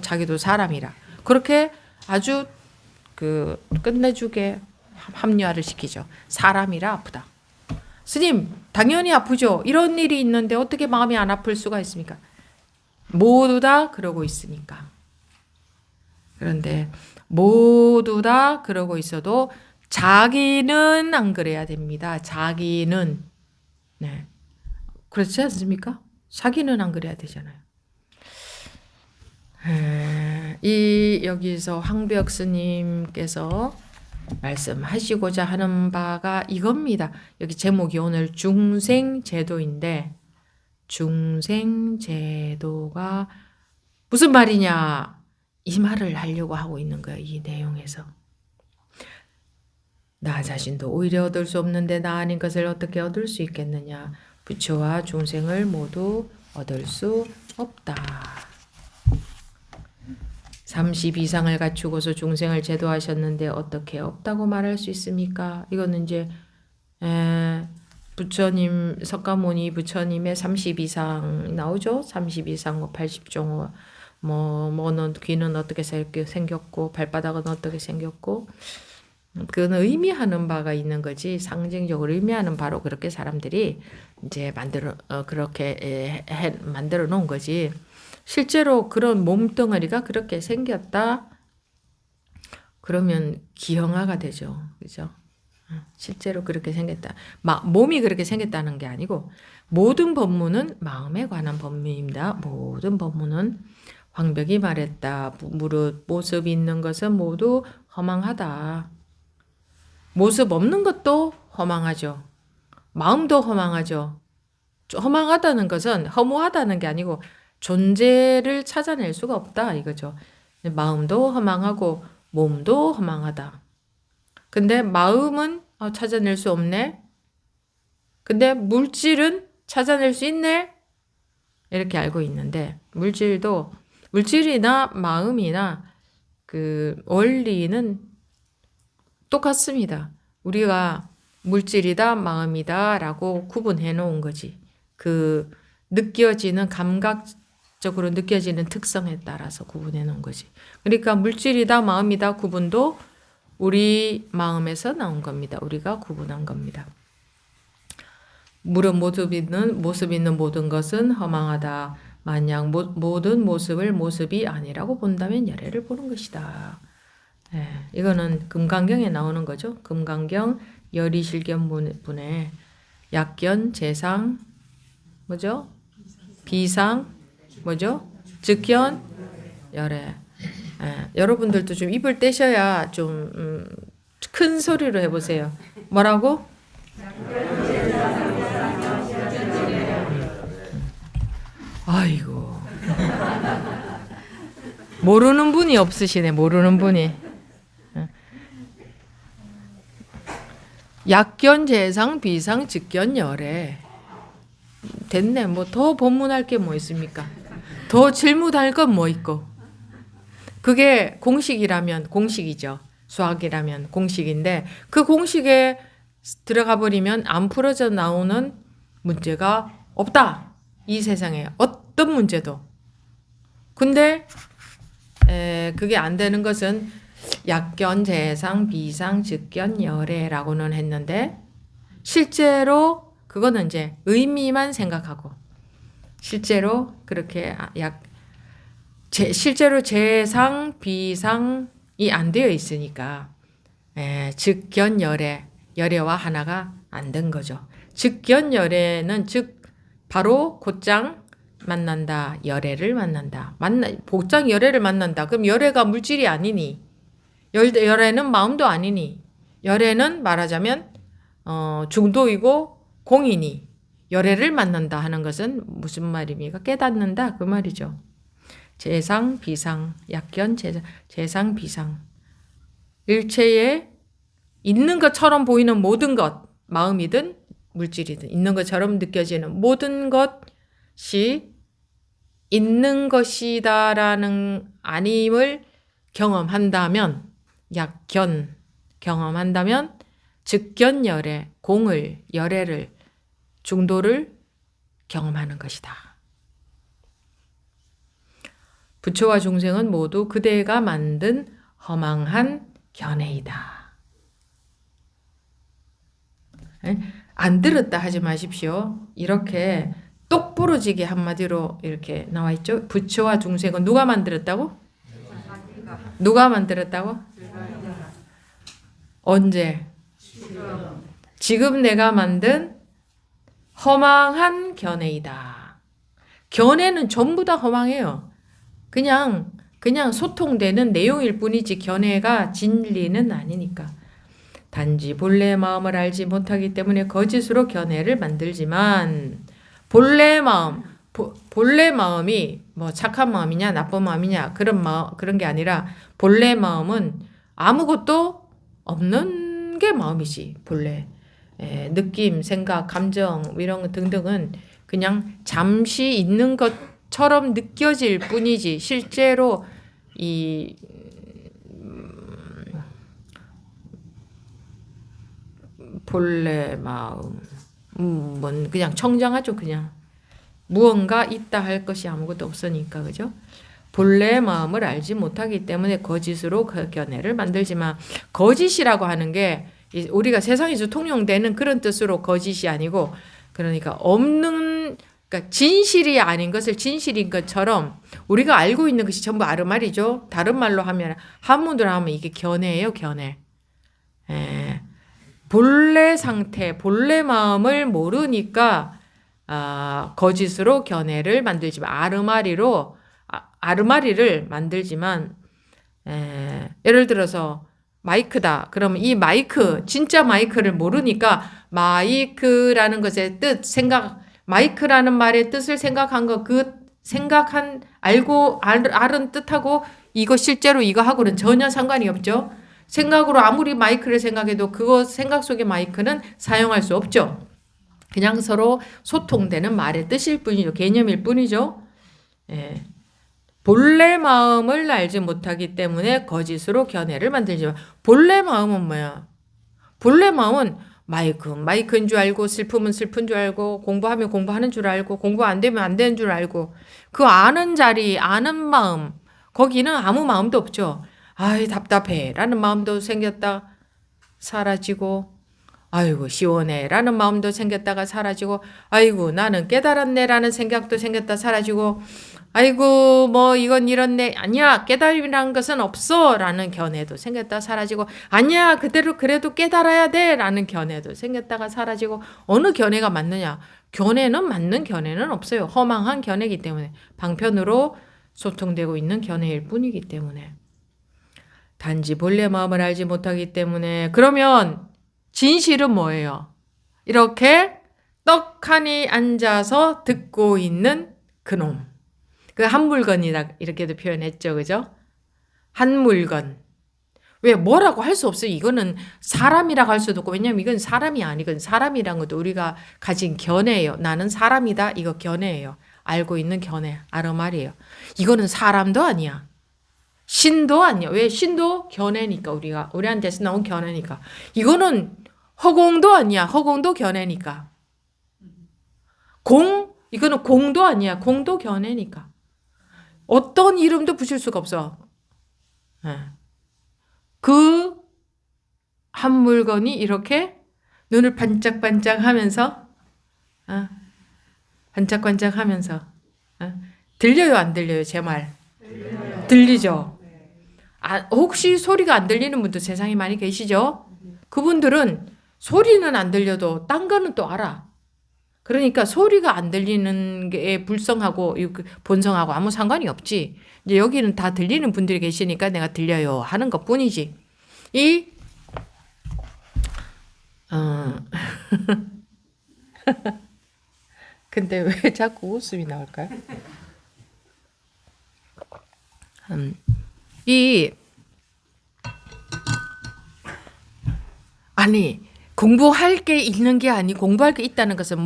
자기도 사람이라. 그렇게 아주 끝내주게 합리화를 시키죠. 사람이라 아프다. 스님, 당연히 아프죠. 이런 일이 있는데 어떻게 마음이 안 아플 수가 있습니까? 모두 다 그러고 있으니까. 그런데 모두 다 그러고 있어도 자기는 안 그래야 됩니다. 자기는. 네. 그렇지 않습니까? 자기는 안 그래야 되잖아요. 여기서 황벽 스님께서 말씀하시고자 하는 바가 이겁니다. 여기 제목이 오늘 중생제도인데 중생제도가 무슨 말이냐? 이 말을 하려고 하고 있는 거예요. 이 내용에서. 나 자신도 오히려 얻을 수 없는데 나 아닌 것을 어떻게 얻을 수 있겠느냐? 부처와 중생을 모두 얻을 수 없다. 30 이상을 갖추고서 중생을 제도하셨는데 어떻게 없다고 말할 수 있습니까? 이거는 이제 부처님 석가모니 부처님의 30 이상 나오죠. 30 이상 뭐 80종 뭐는 귀는 어떻게 생겼고 발바닥은 어떻게 생겼고 그는 의미하는 바가 있는 거지 상징적으로 의미하는 바로 그렇게 사람들이 이제 그렇게 만들어 놓은 거지. 실제로 그런 몸뚱아리가 그렇게 생겼다 그러면 기형아가 되죠. 그죠? 실제로 그렇게 생겼다. 몸이 그렇게 생겼다는 게 아니고 모든 법문은 마음에 관한 법문입니다. 모든 법문은 황벽이 말했다. 무릇 모습 있는 것은 모두 허망하다. 모습 없는 것도 허망하죠. 마음도 허망하죠. 허망하다는 것은 허무하다는 게 아니고 존재를 찾아낼 수가 없다 이거죠. 마음도 허망하고 몸도 허망하다. 근데 마음은 찾아낼 수 없네. 근데 물질은 찾아낼 수 있네. 이렇게 알고 있는데 물질이나 마음이나 그 원리는 똑같습니다. 우리가 물질이다 마음이다라고 구분해 놓은 거지. 그 느껴지는 감각적으로 느껴지는 특성에 따라서 구분해 놓은 거지. 그러니까 물질이다 마음이다 구분도 우리 마음에서 나온 겁니다. 우리가 구분한 겁니다. 무릇 모습 있는 모든 것은 허망하다. 만약 모든 모습을 모습이 아니라고 본다면 열애를 보는 것이다. 이거는 금강경에 나오는 거죠. 금강경 열이실견분에 약견, 재상, 뭐죠? 비상, 뭐죠? 즉견, 열애. 여러분들도 좀 입을 떼셔야 좀 큰 소리로 해보세요. 뭐라고? 아이고. 모르는 분이 없으시네. 모르는 분이. 약견, 재상, 비상, 즉견, 열애. 됐네. 뭐 더 법문할 게 뭐 있습니까? 더 질문할 건 뭐 있고. 그게 공식이라면 공식이죠. 수학이라면 공식인데 그 공식에 들어가 버리면 안 풀어져 나오는 문제가 없다. 이 세상에 어떤 문제도. 근데 그게 안 되는 것은 약견, 재상, 비상, 즉견, 열애라고는 했는데 실제로 그거는 이제 의미만 생각하고 실제로 그렇게 실제로 재상, 비상이 안 되어 있으니까 즉견, 열애와 하나가 안 된 거죠. 즉견, 열애는 즉 바로 곧장 만난다. 열애를 만난다. 곧장 열애를 만난다. 그럼 열애가 물질이 아니니 열애는 마음도 아니니 열애는 말하자면 중도이고 공이니 열애를 만난다 하는 것은 무슨 말입니까? 깨닫는다 그 말이죠. 재상, 비상, 약견, 재상, 비상. 일체에 있는 것처럼 보이는 모든 것, 마음이든 물질이든 있는 것처럼 느껴지는 모든 것이 있는 것이다라는 아님을 경험한다면 약견 경험한다면 즉견 열애, 공을, 열애를, 중도를 경험하는 것이다. 부처와 중생은 모두 그대가 만든 허망한 견해이다. 안 들었다 하지 마십시오. 이렇게 똑부러지게 한마디로 이렇게 나와 있죠. 부처와 중생은 누가 만들었다고? 누가 만들었다고? 언제? 지금 내가 만든 허망한 견해이다. 견해는 전부 다 허망해요. 그냥 소통되는 내용일 뿐이지 견해가 진리는 아니니까. 단지 본래 마음을 알지 못하기 때문에 거짓으로 견해를 만들지만 본래 마음이 뭐 착한 마음이냐 나쁜 마음이냐 그런 게 아니라 본래 마음은 아무것도 없는 게 마음이지. 본래 느낌, 생각, 감정 이런 거 등등은 그냥 잠시 있는 것처럼 느껴질 뿐이지 실제로 이 본래 마음 뭔 그냥 청정하죠. 그냥 무언가 있다 할 것이 아무것도 없으니까 그죠? 본래 마음을 알지 못하기 때문에 거짓으로 그 견해를 만들지만 거짓이라고 하는 게 우리가 세상에서 통용되는 그런 뜻으로 거짓이 아니고 그러니까 없는 그러니까 진실이 아닌 것을 진실인 것처럼 우리가 알고 있는 것이 전부 아르말이죠. 다른 말로 하면 한문으로 하면 이게 견해예요. 견해. 본래 상태, 본래 마음을 모르니까 거짓으로 견해를 만들지만 아르마리를 만들지만 예를 들어서 마이크다. 그러면 이 마이크 진짜 마이크를 모르니까 마이크라는 것의 뜻 마이크라는 말의 뜻을 생각한 거 알은 뜻하고 이거 실제로 이거 하고는 전혀 상관이 없죠. 생각으로 아무리 마이크를 생각해도 그거 생각 속의 마이크는 사용할 수 없죠. 그냥 서로 소통되는 말의 뜻일 뿐이죠. 개념일 뿐이죠. 본래 마음을 알지 못하기 때문에 거짓으로 견해를 만들지만 본래 마음은 뭐야? 본래 마음은 마이크인 줄 알고 슬픔은 슬픈 줄 알고 공부하면 공부하는 줄 알고 공부 안 되면 안 되는 줄 알고 그 아는 자리 아는 마음 거기는 아무 마음도 없죠. 아이 답답해 라는 마음도 생겼다 사라지고 아이고 시원해 라는 마음도 생겼다가 사라지고 아이고 나는 깨달았네 라는 생각도 생겼다 사라지고 아이고 뭐 이건 이렇네 아니야 깨달음이라는 것은 없어 라는 견해도 생겼다 사라지고 아니야 그래도 깨달아야 돼 라는 견해도 생겼다가 사라지고 어느 견해가 맞느냐 견해는 맞는 견해는 없어요. 허망한 견해이기 때문에 방편으로 소통되고 있는 견해일 뿐이기 때문에 단지 본래 마음을 알지 못하기 때문에 그러면 진실은 뭐예요? 이렇게 떡하니 앉아서 듣고 있는 그놈. 그 한 물건이다 이렇게도 표현했죠. 그죠? 한 물건. 왜 뭐라고 할 수 없어요. 이거는 사람이라고 할 수도 없고 왜냐면 이건 사람이 아니건 사람이란 것도 우리가 가진 견해예요. 나는 사람이다. 이거 견해예요. 알고 있는 견해. 아르말이에요. 이거는 사람도 아니야. 신도 아니야. 왜 신도 견해니까 우리한테서 나온 견해니까. 이거는 허공도 아니야. 허공도 견해니까. 이거는 공도 아니야. 공도 견해니까. 어떤 이름도 붙일 수가 없어. 그 한 물건이 이렇게 눈을 반짝반짝하면서 반짝반짝하면서 들려요 안 들려요 제 말? 들리죠? 혹시 소리가 안 들리는 분도 세상에 많이 계시죠? 그분들은 소리는 안 들려도 딴 거는 또 알아. 그러니까 소리가 안 들리는 게 불성하고 본성하고 아무 상관이 없지. 이제 여기는 다 들리는 분들이 계시니까 내가 들려요 하는 것 뿐이지. 근데 왜 자꾸 웃음이 나올까요? 아니 공부할 게 있는 게 아니 공부할 게 있다는 것은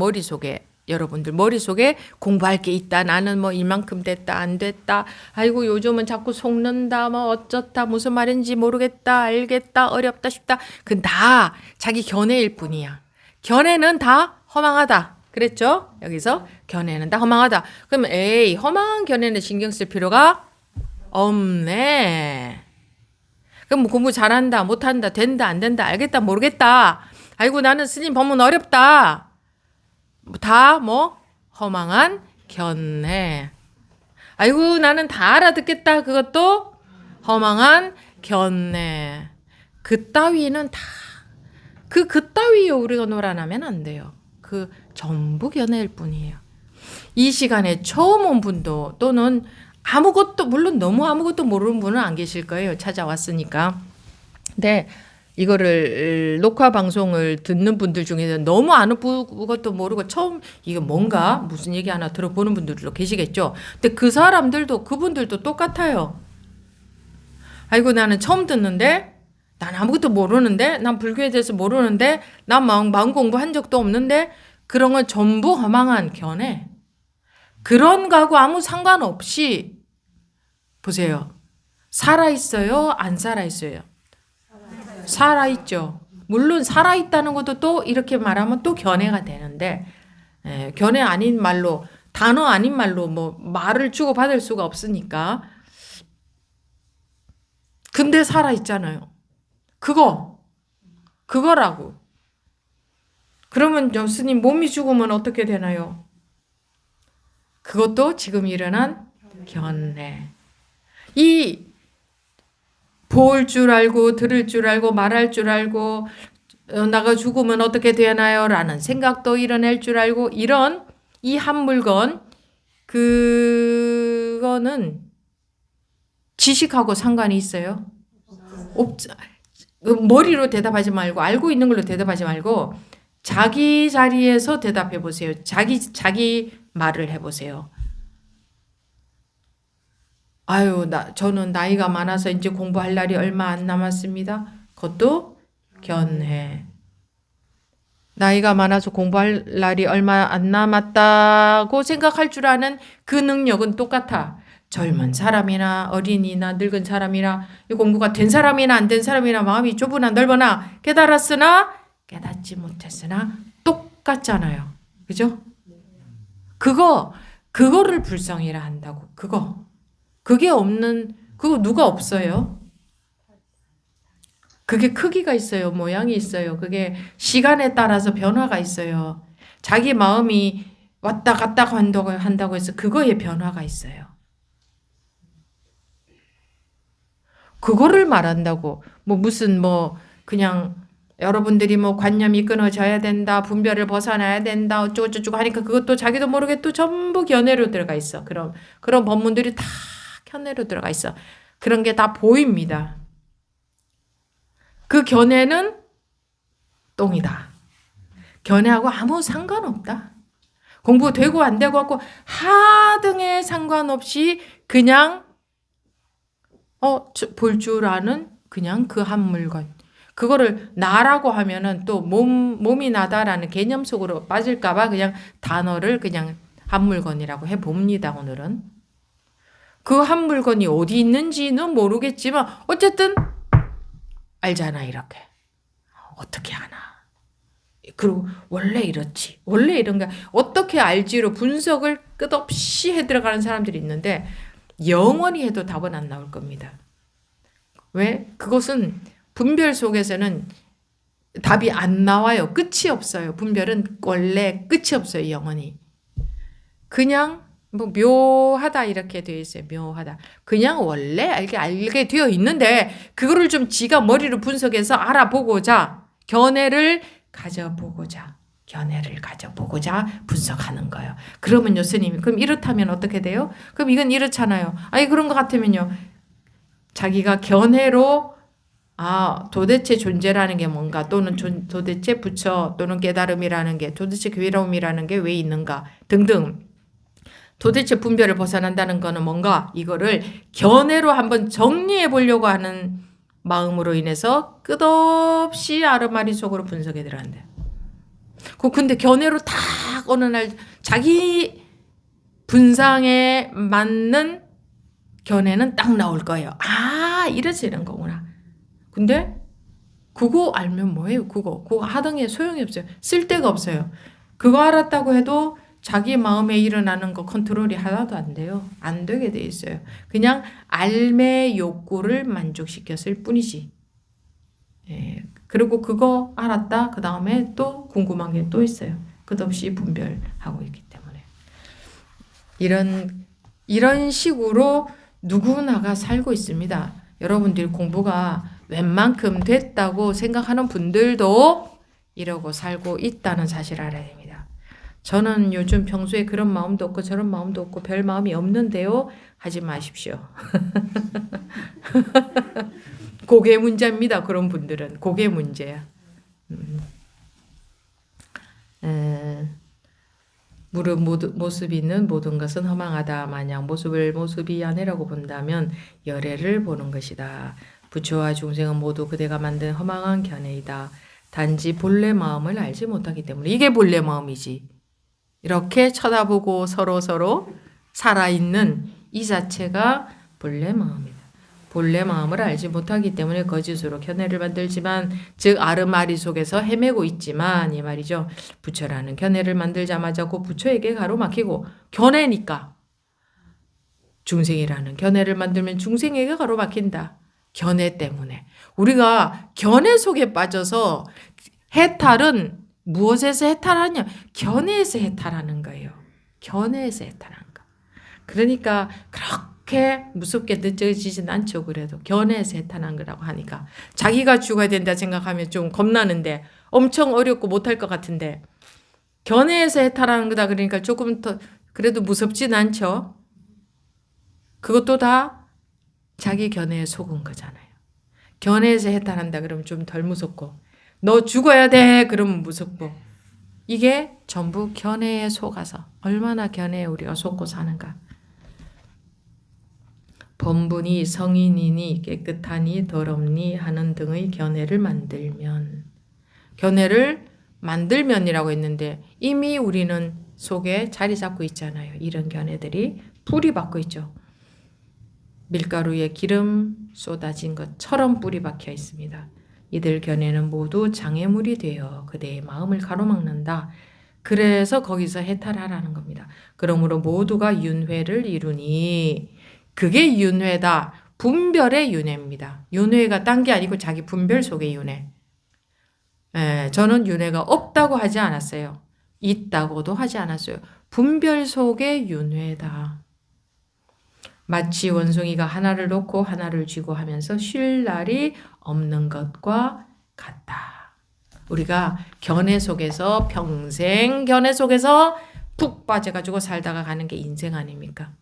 여러분들 머릿속에 공부할 게 있다. 나는 뭐 이만큼 됐다 안 됐다. 아이고 요즘은 자꾸 속는다 뭐 어쩌다 무슨 말인지 모르겠다 알겠다 어렵다 쉽다. 그건 다 자기 견해일 뿐이야. 견해는 다 허망하다. 그랬죠? 여기서 견해는 다 허망하다. 그러면 허망한 견해는 신경 쓸 필요가 없네. 그럼 뭐 공부 잘한다 못한다 된다 안 된다 알겠다 모르겠다. 아이고 나는 스님 법문 어렵다. 다 허망한 견해. 아이고 나는 다 알아듣겠다. 그것도 허망한 견해. 그 따위는 다 그 따위요 우리가 놀아나면 안 돼요. 그 전부 견해일 뿐이에요. 이 시간에 처음 온 분도 또는 아무것도 물론 너무 아무것도 모르는 분은 안 계실 거예요. 찾아왔으니까. 근데 이거를 녹화 방송을 듣는 분들 중에는 너무 아무것도 모르고 처음 이게 뭔가 무슨 얘기 하나 들어보는 분들도 계시겠죠. 근데 그 사람들도 그분들도 똑같아요. 아이고 나는 처음 듣는데 난 아무것도 모르는데 난 불교에 대해서 모르는데 난 마음 공부한 적도 없는데 그런 건 전부 허망한 견해. 그런 거하고 아무 상관없이 보세요. 살아있어요? 안 살아있어요? 살아있죠. 물론 살아있다는 것도 또 이렇게 말하면 또 견해가 되는데 견해 아닌 말로 단어 아닌 말로 뭐 말을 주고받을 수가 없으니까 근데 살아있잖아요. 그거라고. 그러면 교수님 몸이 죽으면 어떻게 되나요? 그것도 지금 일어난 견해. 이 볼 줄 알고 들을 줄 알고 말할 줄 알고 나가 죽으면 어떻게 되나요? 라는 생각도 이뤄낼 줄 알고 이런 이 한 물건 그거는 지식하고 상관이 있어요? 머리로 대답하지 말고 알고 있는 걸로 대답하지 말고 자기 자리에서 대답해 보세요. 자기 말을 해 보세요. 아유, 저는 나이가 많아서 이제 공부할 날이 얼마 안 남았습니다. 그것도 견해. 나이가 많아서 공부할 날이 얼마 안 남았다고 생각할 줄 아는 그 능력은 똑같아. 젊은 사람이나 어린이나 늙은 사람이나 공부가 된 사람이나 안 된 사람이나 마음이 좁으나 넓으나 깨달았으나 깨닫지 못했으나 똑같잖아요. 그죠? 그거를 불성이라 한다고. 그게 없는, 그거 누가 없어요? 그게 크기가 있어요. 모양이 있어요. 그게 시간에 따라서 변화가 있어요. 자기 마음이 왔다 갔다 한다고 해서 그거에 변화가 있어요. 그거를 말한다고. 그냥 여러분들이 관념이 끊어져야 된다. 분별을 벗어나야 된다. 어쩌고저쩌고 하니까 그것도 자기도 모르게 또 전부 견해로 들어가 있어. 그런 법문들이 다 견해로 들어가 있어. 그런 게 다 보입니다. 그 견해는 똥이다. 견해하고 아무 상관없다. 공부 되고 안 되고 하고 하등에 상관없이 그냥 볼 줄 아는 그냥 그 한 물건. 그거를 나라고 하면은 또 몸이 나다라는 개념 속으로 빠질까봐 그냥 단어를 그냥 한 물건이라고 해봅니다, 오늘은. 그 한 물건이 어디 있는지는 모르겠지만 어쨌든 알잖아, 이렇게. 어떻게 아나. 그리고 원래 이렇지. 원래 이런가. 어떻게 알지로 분석을 끝없이 해 들어가는 사람들이 있는데 영원히 해도 답은 안 나올 겁니다. 왜? 그것은 분별 속에서는 답이 안 나와요. 끝이 없어요. 분별은 원래 끝이 없어요. 영원히. 그냥 묘하다 이렇게 되어 있어요. 묘하다. 그냥 원래 알게 되어 있는데 그거를 좀 지가 머리로 분석해서 알아보고자 견해를 가져보고자 분석하는 거예요. 그러면요, 스님이 그럼 이렇다면 어떻게 돼요? 그럼 이건 이렇잖아요. 아니 그런 것 같으면요, 자기가 견해로 도대체 존재라는 게 뭔가 또는 도대체 부처 또는 깨달음이라는 게 도대체 괴로움이라는 게 왜 있는가 등등 도대체 분별을 벗어난다는 거는 뭔가 이거를 견해로 한번 정리해 보려고 하는 마음으로 인해서 끝없이 아르마리 속으로 분석에 들어간대요. 근데 견해로 딱 어느 날 자기 분상에 맞는 견해는 딱 나올 거예요. 이래서 이런 거구나. 근데 그거 알면 뭐예요? 그거 하등에 소용이 없어요. 쓸데가 없어요. 그거 알았다고 해도 자기 마음에 일어나는 거 컨트롤이 하나도 안 돼요. 안 되게 돼 있어요. 그냥 알매 욕구를 만족시켰을 뿐이지. 그리고 그거 알았다. 그 다음에 또 궁금한 게 또 있어요. 끝없이 분별하고 있기 때문에. 이런 식으로 누구나가 살고 있습니다. 여러분들 공부가 웬만큼 됐다고 생각하는 분들도 이러고 살고 있다는 사실을 알아야 됩니다. 저는 요즘 평소에 그런 마음도 없고 저런 마음도 없고 별 마음이 없는데요. 하지 마십시오. 그게 문제입니다. 그런 분들은 그게 문제야. 무릇 모습이 있는 모든 것은 허망하다. 만약 모습이 아니라고 본다면 열애를 보는 것이다. 부처와 중생은 모두 그대가 만든 허망한 견해이다. 단지 본래 마음을 알지 못하기 때문에. 이게 본래 마음이지. 이렇게 쳐다보고 서로 살아있는 이 자체가 본래 마음이다. 본래 마음을 알지 못하기 때문에 거짓으로 견해를 만들지만, 즉 아르마리 속에서 헤매고 있지만, 이 말이죠. 부처라는 견해를 만들자마자 그 부처에게 가로막히고, 견해니까 중생이라는 견해를 만들면 중생에게 가로막힌다. 견해 때문에. 우리가 견해 속에 빠져서 해탈은 무엇에서 해탈하냐? 견해에서 해탈하는 거예요. 견해에서 해탈하는 거. 그러니까 그렇게 무섭게 느껴지진 않죠. 그래도 견해에서 해탈한 거라고 하니까 자기가 죽어야 된다 생각하면 좀 겁나는데, 엄청 어렵고 못할 것 같은데 견해에서 해탈하는 거다 그러니까 조금 더 그래도 무섭진 않죠. 그것도 다 자기 견해에 속은 거잖아요. 견해에서 해탈한다 그러면 좀 덜 무섭고, 너 죽어야 돼 그러면 무섭고, 이게 전부 견해에 속아서 얼마나 견해에 우리가 속고 사는가. 본분이 성인이니 깨끗하니 더럽니 하는 등의 견해를 만들면이라고 했는데 이미 우리는 속에 자리 잡고 있잖아요. 이런 견해들이 뿌리 박고 있죠. 밀가루에 기름 쏟아진 것처럼 뿌리 박혀 있습니다. 이들 견해는 모두 장애물이 되어 그대의 마음을 가로막는다. 그래서 거기서 해탈하라는 겁니다. 그러므로 모두가 윤회를 이루니, 그게 윤회다. 분별의 윤회입니다. 윤회가 딴 게 아니고 자기 분별 속의 윤회. 저는 윤회가 없다고 하지 않았어요. 있다고도 하지 않았어요. 분별 속의 윤회다. 마치 원숭이가 하나를 놓고 하나를 쥐고 하면서 쉴 날이 없는 것과 같다. 우리가 견해 속에서 평생 견해 속에서 푹 빠져가지고 살다가 가는 게 인생 아닙니까?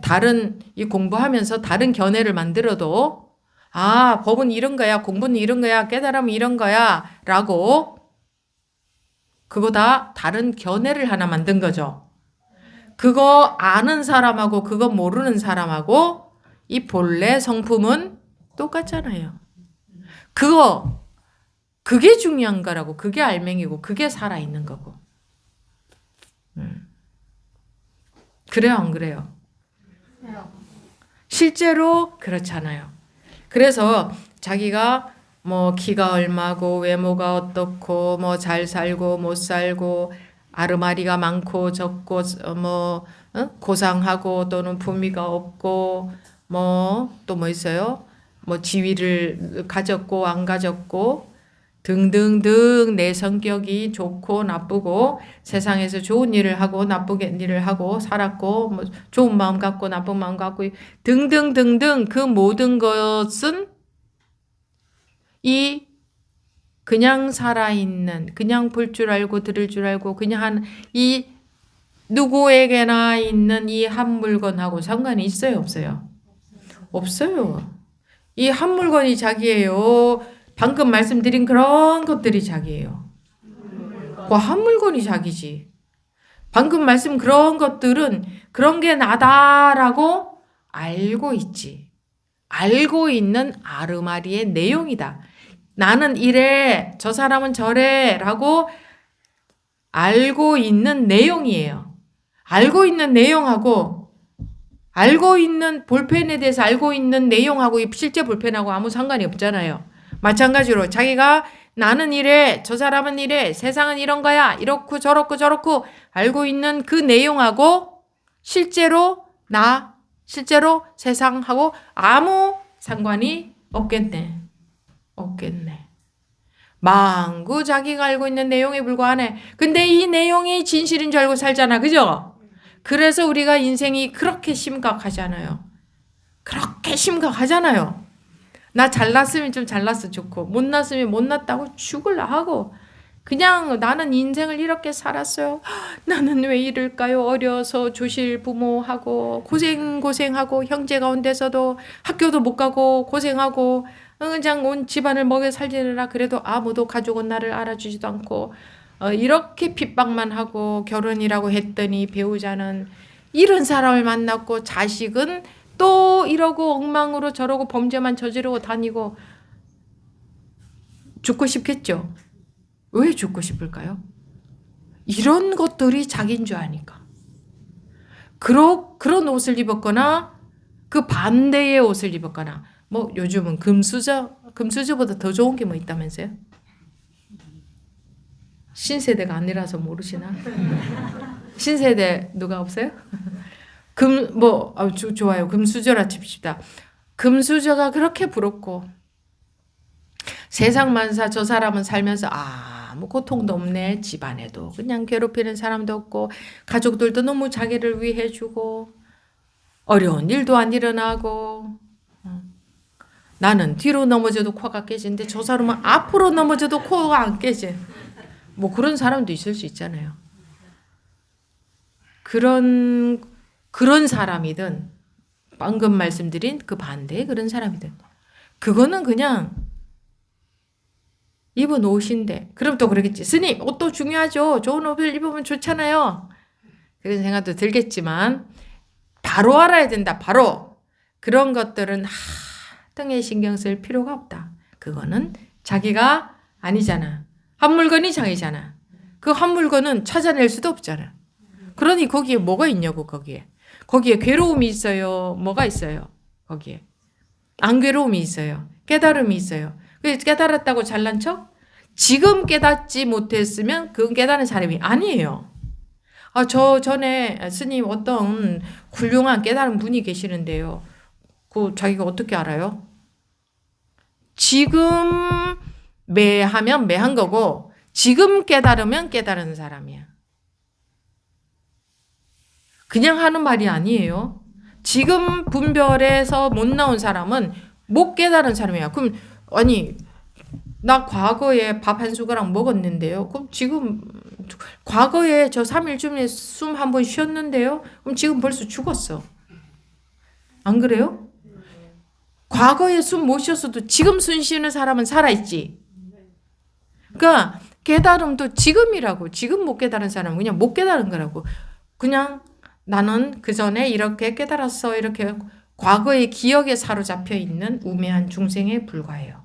다른 이 공부하면서 다른 견해를 만들어도 법은 이런 거야, 공부는 이런 거야, 깨달음은 이런 거야 라고, 그거 다 다른 견해를 하나 만든 거죠. 그거 아는 사람하고 그거 모르는 사람하고 이 본래 성품은 똑같잖아요. 그게 중요한 거라고. 그게 알맹이고 그게 살아있는 거고. 그래요, 안 그래요? 실제로 그렇잖아요. 그래서 자기가 뭐 키가 얼마고 외모가 어떻고 뭐 잘 살고 못 살고 아르마리가 많고 적고 고상하고 또는 품위가 없고 또 뭐 있어요? 뭐 지위를 가졌고 안 가졌고 등등등 내 성격이 좋고 나쁘고 세상에서 좋은 일을 하고 나쁘게 일을 하고 살았고 뭐 좋은 마음 갖고 나쁜 마음 갖고 등등등등 그 모든 것은 이 그냥 살아있는, 그냥 볼 줄 알고 들을 줄 알고 그냥 한 이 누구에게나 있는 이 한 물건하고 상관이 있어요, 없어요? 없어요. 이 한 물건이 자기예요. 방금 말씀드린 그런 것들이 자기예요. 그 한 물건이 자기지. 방금 말씀 그런 것들은 그런 게 나다라고 알고 있지. 알고 있는 아르마리의 내용이다. 나는 이래, 저 사람은 저래 라고 알고 있는 내용이에요. 알고 있는 내용하고 알고 있는 볼펜에 대해서 알고 있는 내용하고 실제 볼펜하고 아무 상관이 없잖아요. 마찬가지로 자기가 나는 이래, 저 사람은 이래, 세상은 이런 거야, 이렇고 저렇고 알고 있는 그 내용하고 실제로 세상하고 아무 상관이 없겠네. 망구 자기가 알고 있는 내용에 불과하네. 근데 이 내용이 진실인 줄 알고 살잖아. 그죠? 그래서 우리가 인생이 그렇게 심각하잖아요. 나 잘났으면 좀 잘났어 좋고 못 났으면 못 났다고 죽을라 하고 그냥 나는 인생을 이렇게 살았어요. 나는 왜 이럴까요? 어려서 조실 부모하고 고생하고 형제 가운데서도 학교도 못 가고 고생하고 그냥 온 집안을 먹여 살리느라 그래도 아무도 가족은 나를 알아주지도 않고 이렇게 핍박만 하고 결혼이라고 했더니 배우자는 이런 사람을 만났고 자식은 또 이러고 엉망으로 저러고 범죄만 저지르고 다니고 죽고 싶겠죠. 왜 죽고 싶을까요? 이런 것들이 자기인 줄 아니까. 그런 옷을 입었거나 그 반대의 옷을 입었거나 뭐 요즘은 금수저보다 더 좋은 게 뭐 있다면서요? 신세대가 아니라서 모르시나? 신세대 누가 없어요? 좋아요. 금수저라 칩시다. 금수저가 그렇게 부럽고 세상 만사 저 사람은 살면서 아무 고통도 없네. 집안에도 그냥 괴롭히는 사람도 없고 가족들도 너무 자기를 위해 주고 어려운 일도 안 일어나고 나는 뒤로 넘어져도 코가 깨지는데 저 사람은 앞으로 넘어져도 코가 안 깨지. 뭐 그런 사람도 있을 수 있잖아요. 그런 사람이든 방금 말씀드린 그 반대의 그런 사람이든 그거는 그냥 입은 옷인데 그럼 또 그러겠지. 스님 옷도 중요하죠. 좋은 옷을 입으면 좋잖아요. 그런 생각도 들겠지만 바로 알아야 된다. 바로 그런 것들은 하등에 신경 쓸 필요가 없다. 그거는 자기가 아니잖아. 한 물건이 자기잖아. 그 한 물건은 찾아낼 수도 없잖아. 그러니 거기에 뭐가 있냐고 거기에 괴로움이 있어요. 뭐가 있어요. 거기에 안 괴로움이 있어요. 깨달음이 있어요. 깨달았다고 잘난 척? 지금 깨닫지 못했으면 그건 깨달은 사람이 아니에요. 저 전에 스님 어떤 훌륭한 깨달은 분이 계시는데요. 그 자기가 어떻게 알아요? 지금 매하면 매한 거고 지금 깨달으면 깨달은 사람이야. 그냥 하는 말이 아니에요. 지금 분별에서 못 나온 사람은 못 깨달은 사람이야. 그럼 아니 나 과거에 밥 한 숟가락 먹었는데요. 그럼 지금 과거에 저 3일 전에 숨 한 번 쉬었는데요. 그럼 지금 벌써 죽었어. 안 그래요? 과거에 숨 못 쉬었어도 지금 숨 쉬는 사람은 살아있지. 그러니까 깨달음도 지금이라고. 지금 못 깨달은 사람은 그냥 못 깨달은 거라고. 그냥 나는 그 전에 이렇게 깨달았어. 이렇게 과거의 기억에 사로잡혀 있는 우매한 중생에 불과해요.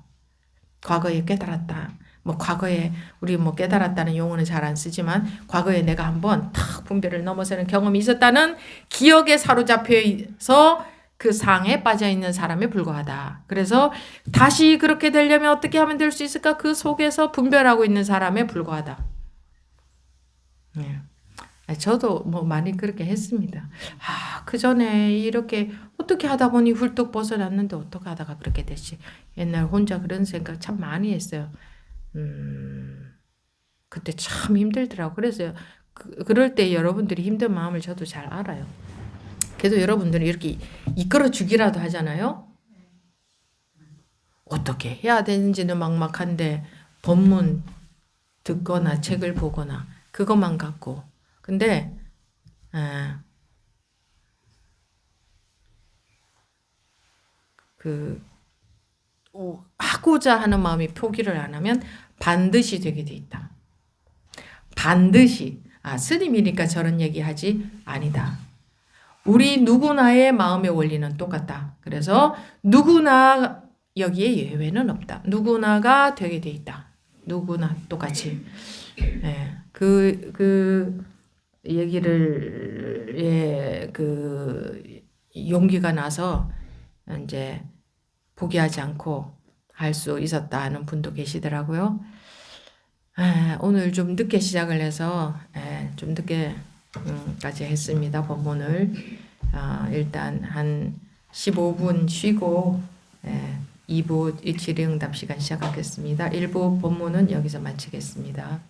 과거에 깨달았다. 과거에 우리 깨달았다는 용어는 잘 안 쓰지만 과거에 내가 한번 탁 분별을 넘어서는 경험이 있었다는 기억에 사로잡혀서 그 상에 빠져 있는 사람에 불과하다. 그래서 다시 그렇게 되려면 어떻게 하면 될 수 있을까? 그 속에서 분별하고 있는 사람에 불과하다. 네. 저도 많이 그렇게 했습니다. 그 전에 이렇게 어떻게 하다 보니 훌떡 벗어났는데 어떻게 하다가 그렇게 됐지. 옛날 혼자 그런 생각 참 많이 했어요. 그때 참 힘들더라고. 그래서 그럴 때 여러분들이 힘든 마음을 저도 잘 알아요. 그래도 여러분들이 이렇게 이끌어 주기라도 하잖아요. 어떻게 해야 되는지는 막막한데 법문 듣거나 책을 보거나 그것만 갖고 근데 하고자 하는 마음이 포기를 안 하면 반드시 되게 돼 있다. 반드시 스님이니까 저런 얘기하지 아니다. 우리 누구나의 마음의 원리는 똑같다. 그래서 누구나 여기에 예외는 없다. 누구나가 되게 돼 있다. 누구나 똑같이. 그 얘기를 용기가 나서 이제 포기하지 않고 할 수 있었다 하는 분도 계시더라고요. 오늘 좀 늦게 시작을 해서 좀 늦게까지 했습니다. 법문을 일단 한 15분 쉬고 2부 질의응답 시간 시작하겠습니다. 1부 법문은 여기서 마치겠습니다.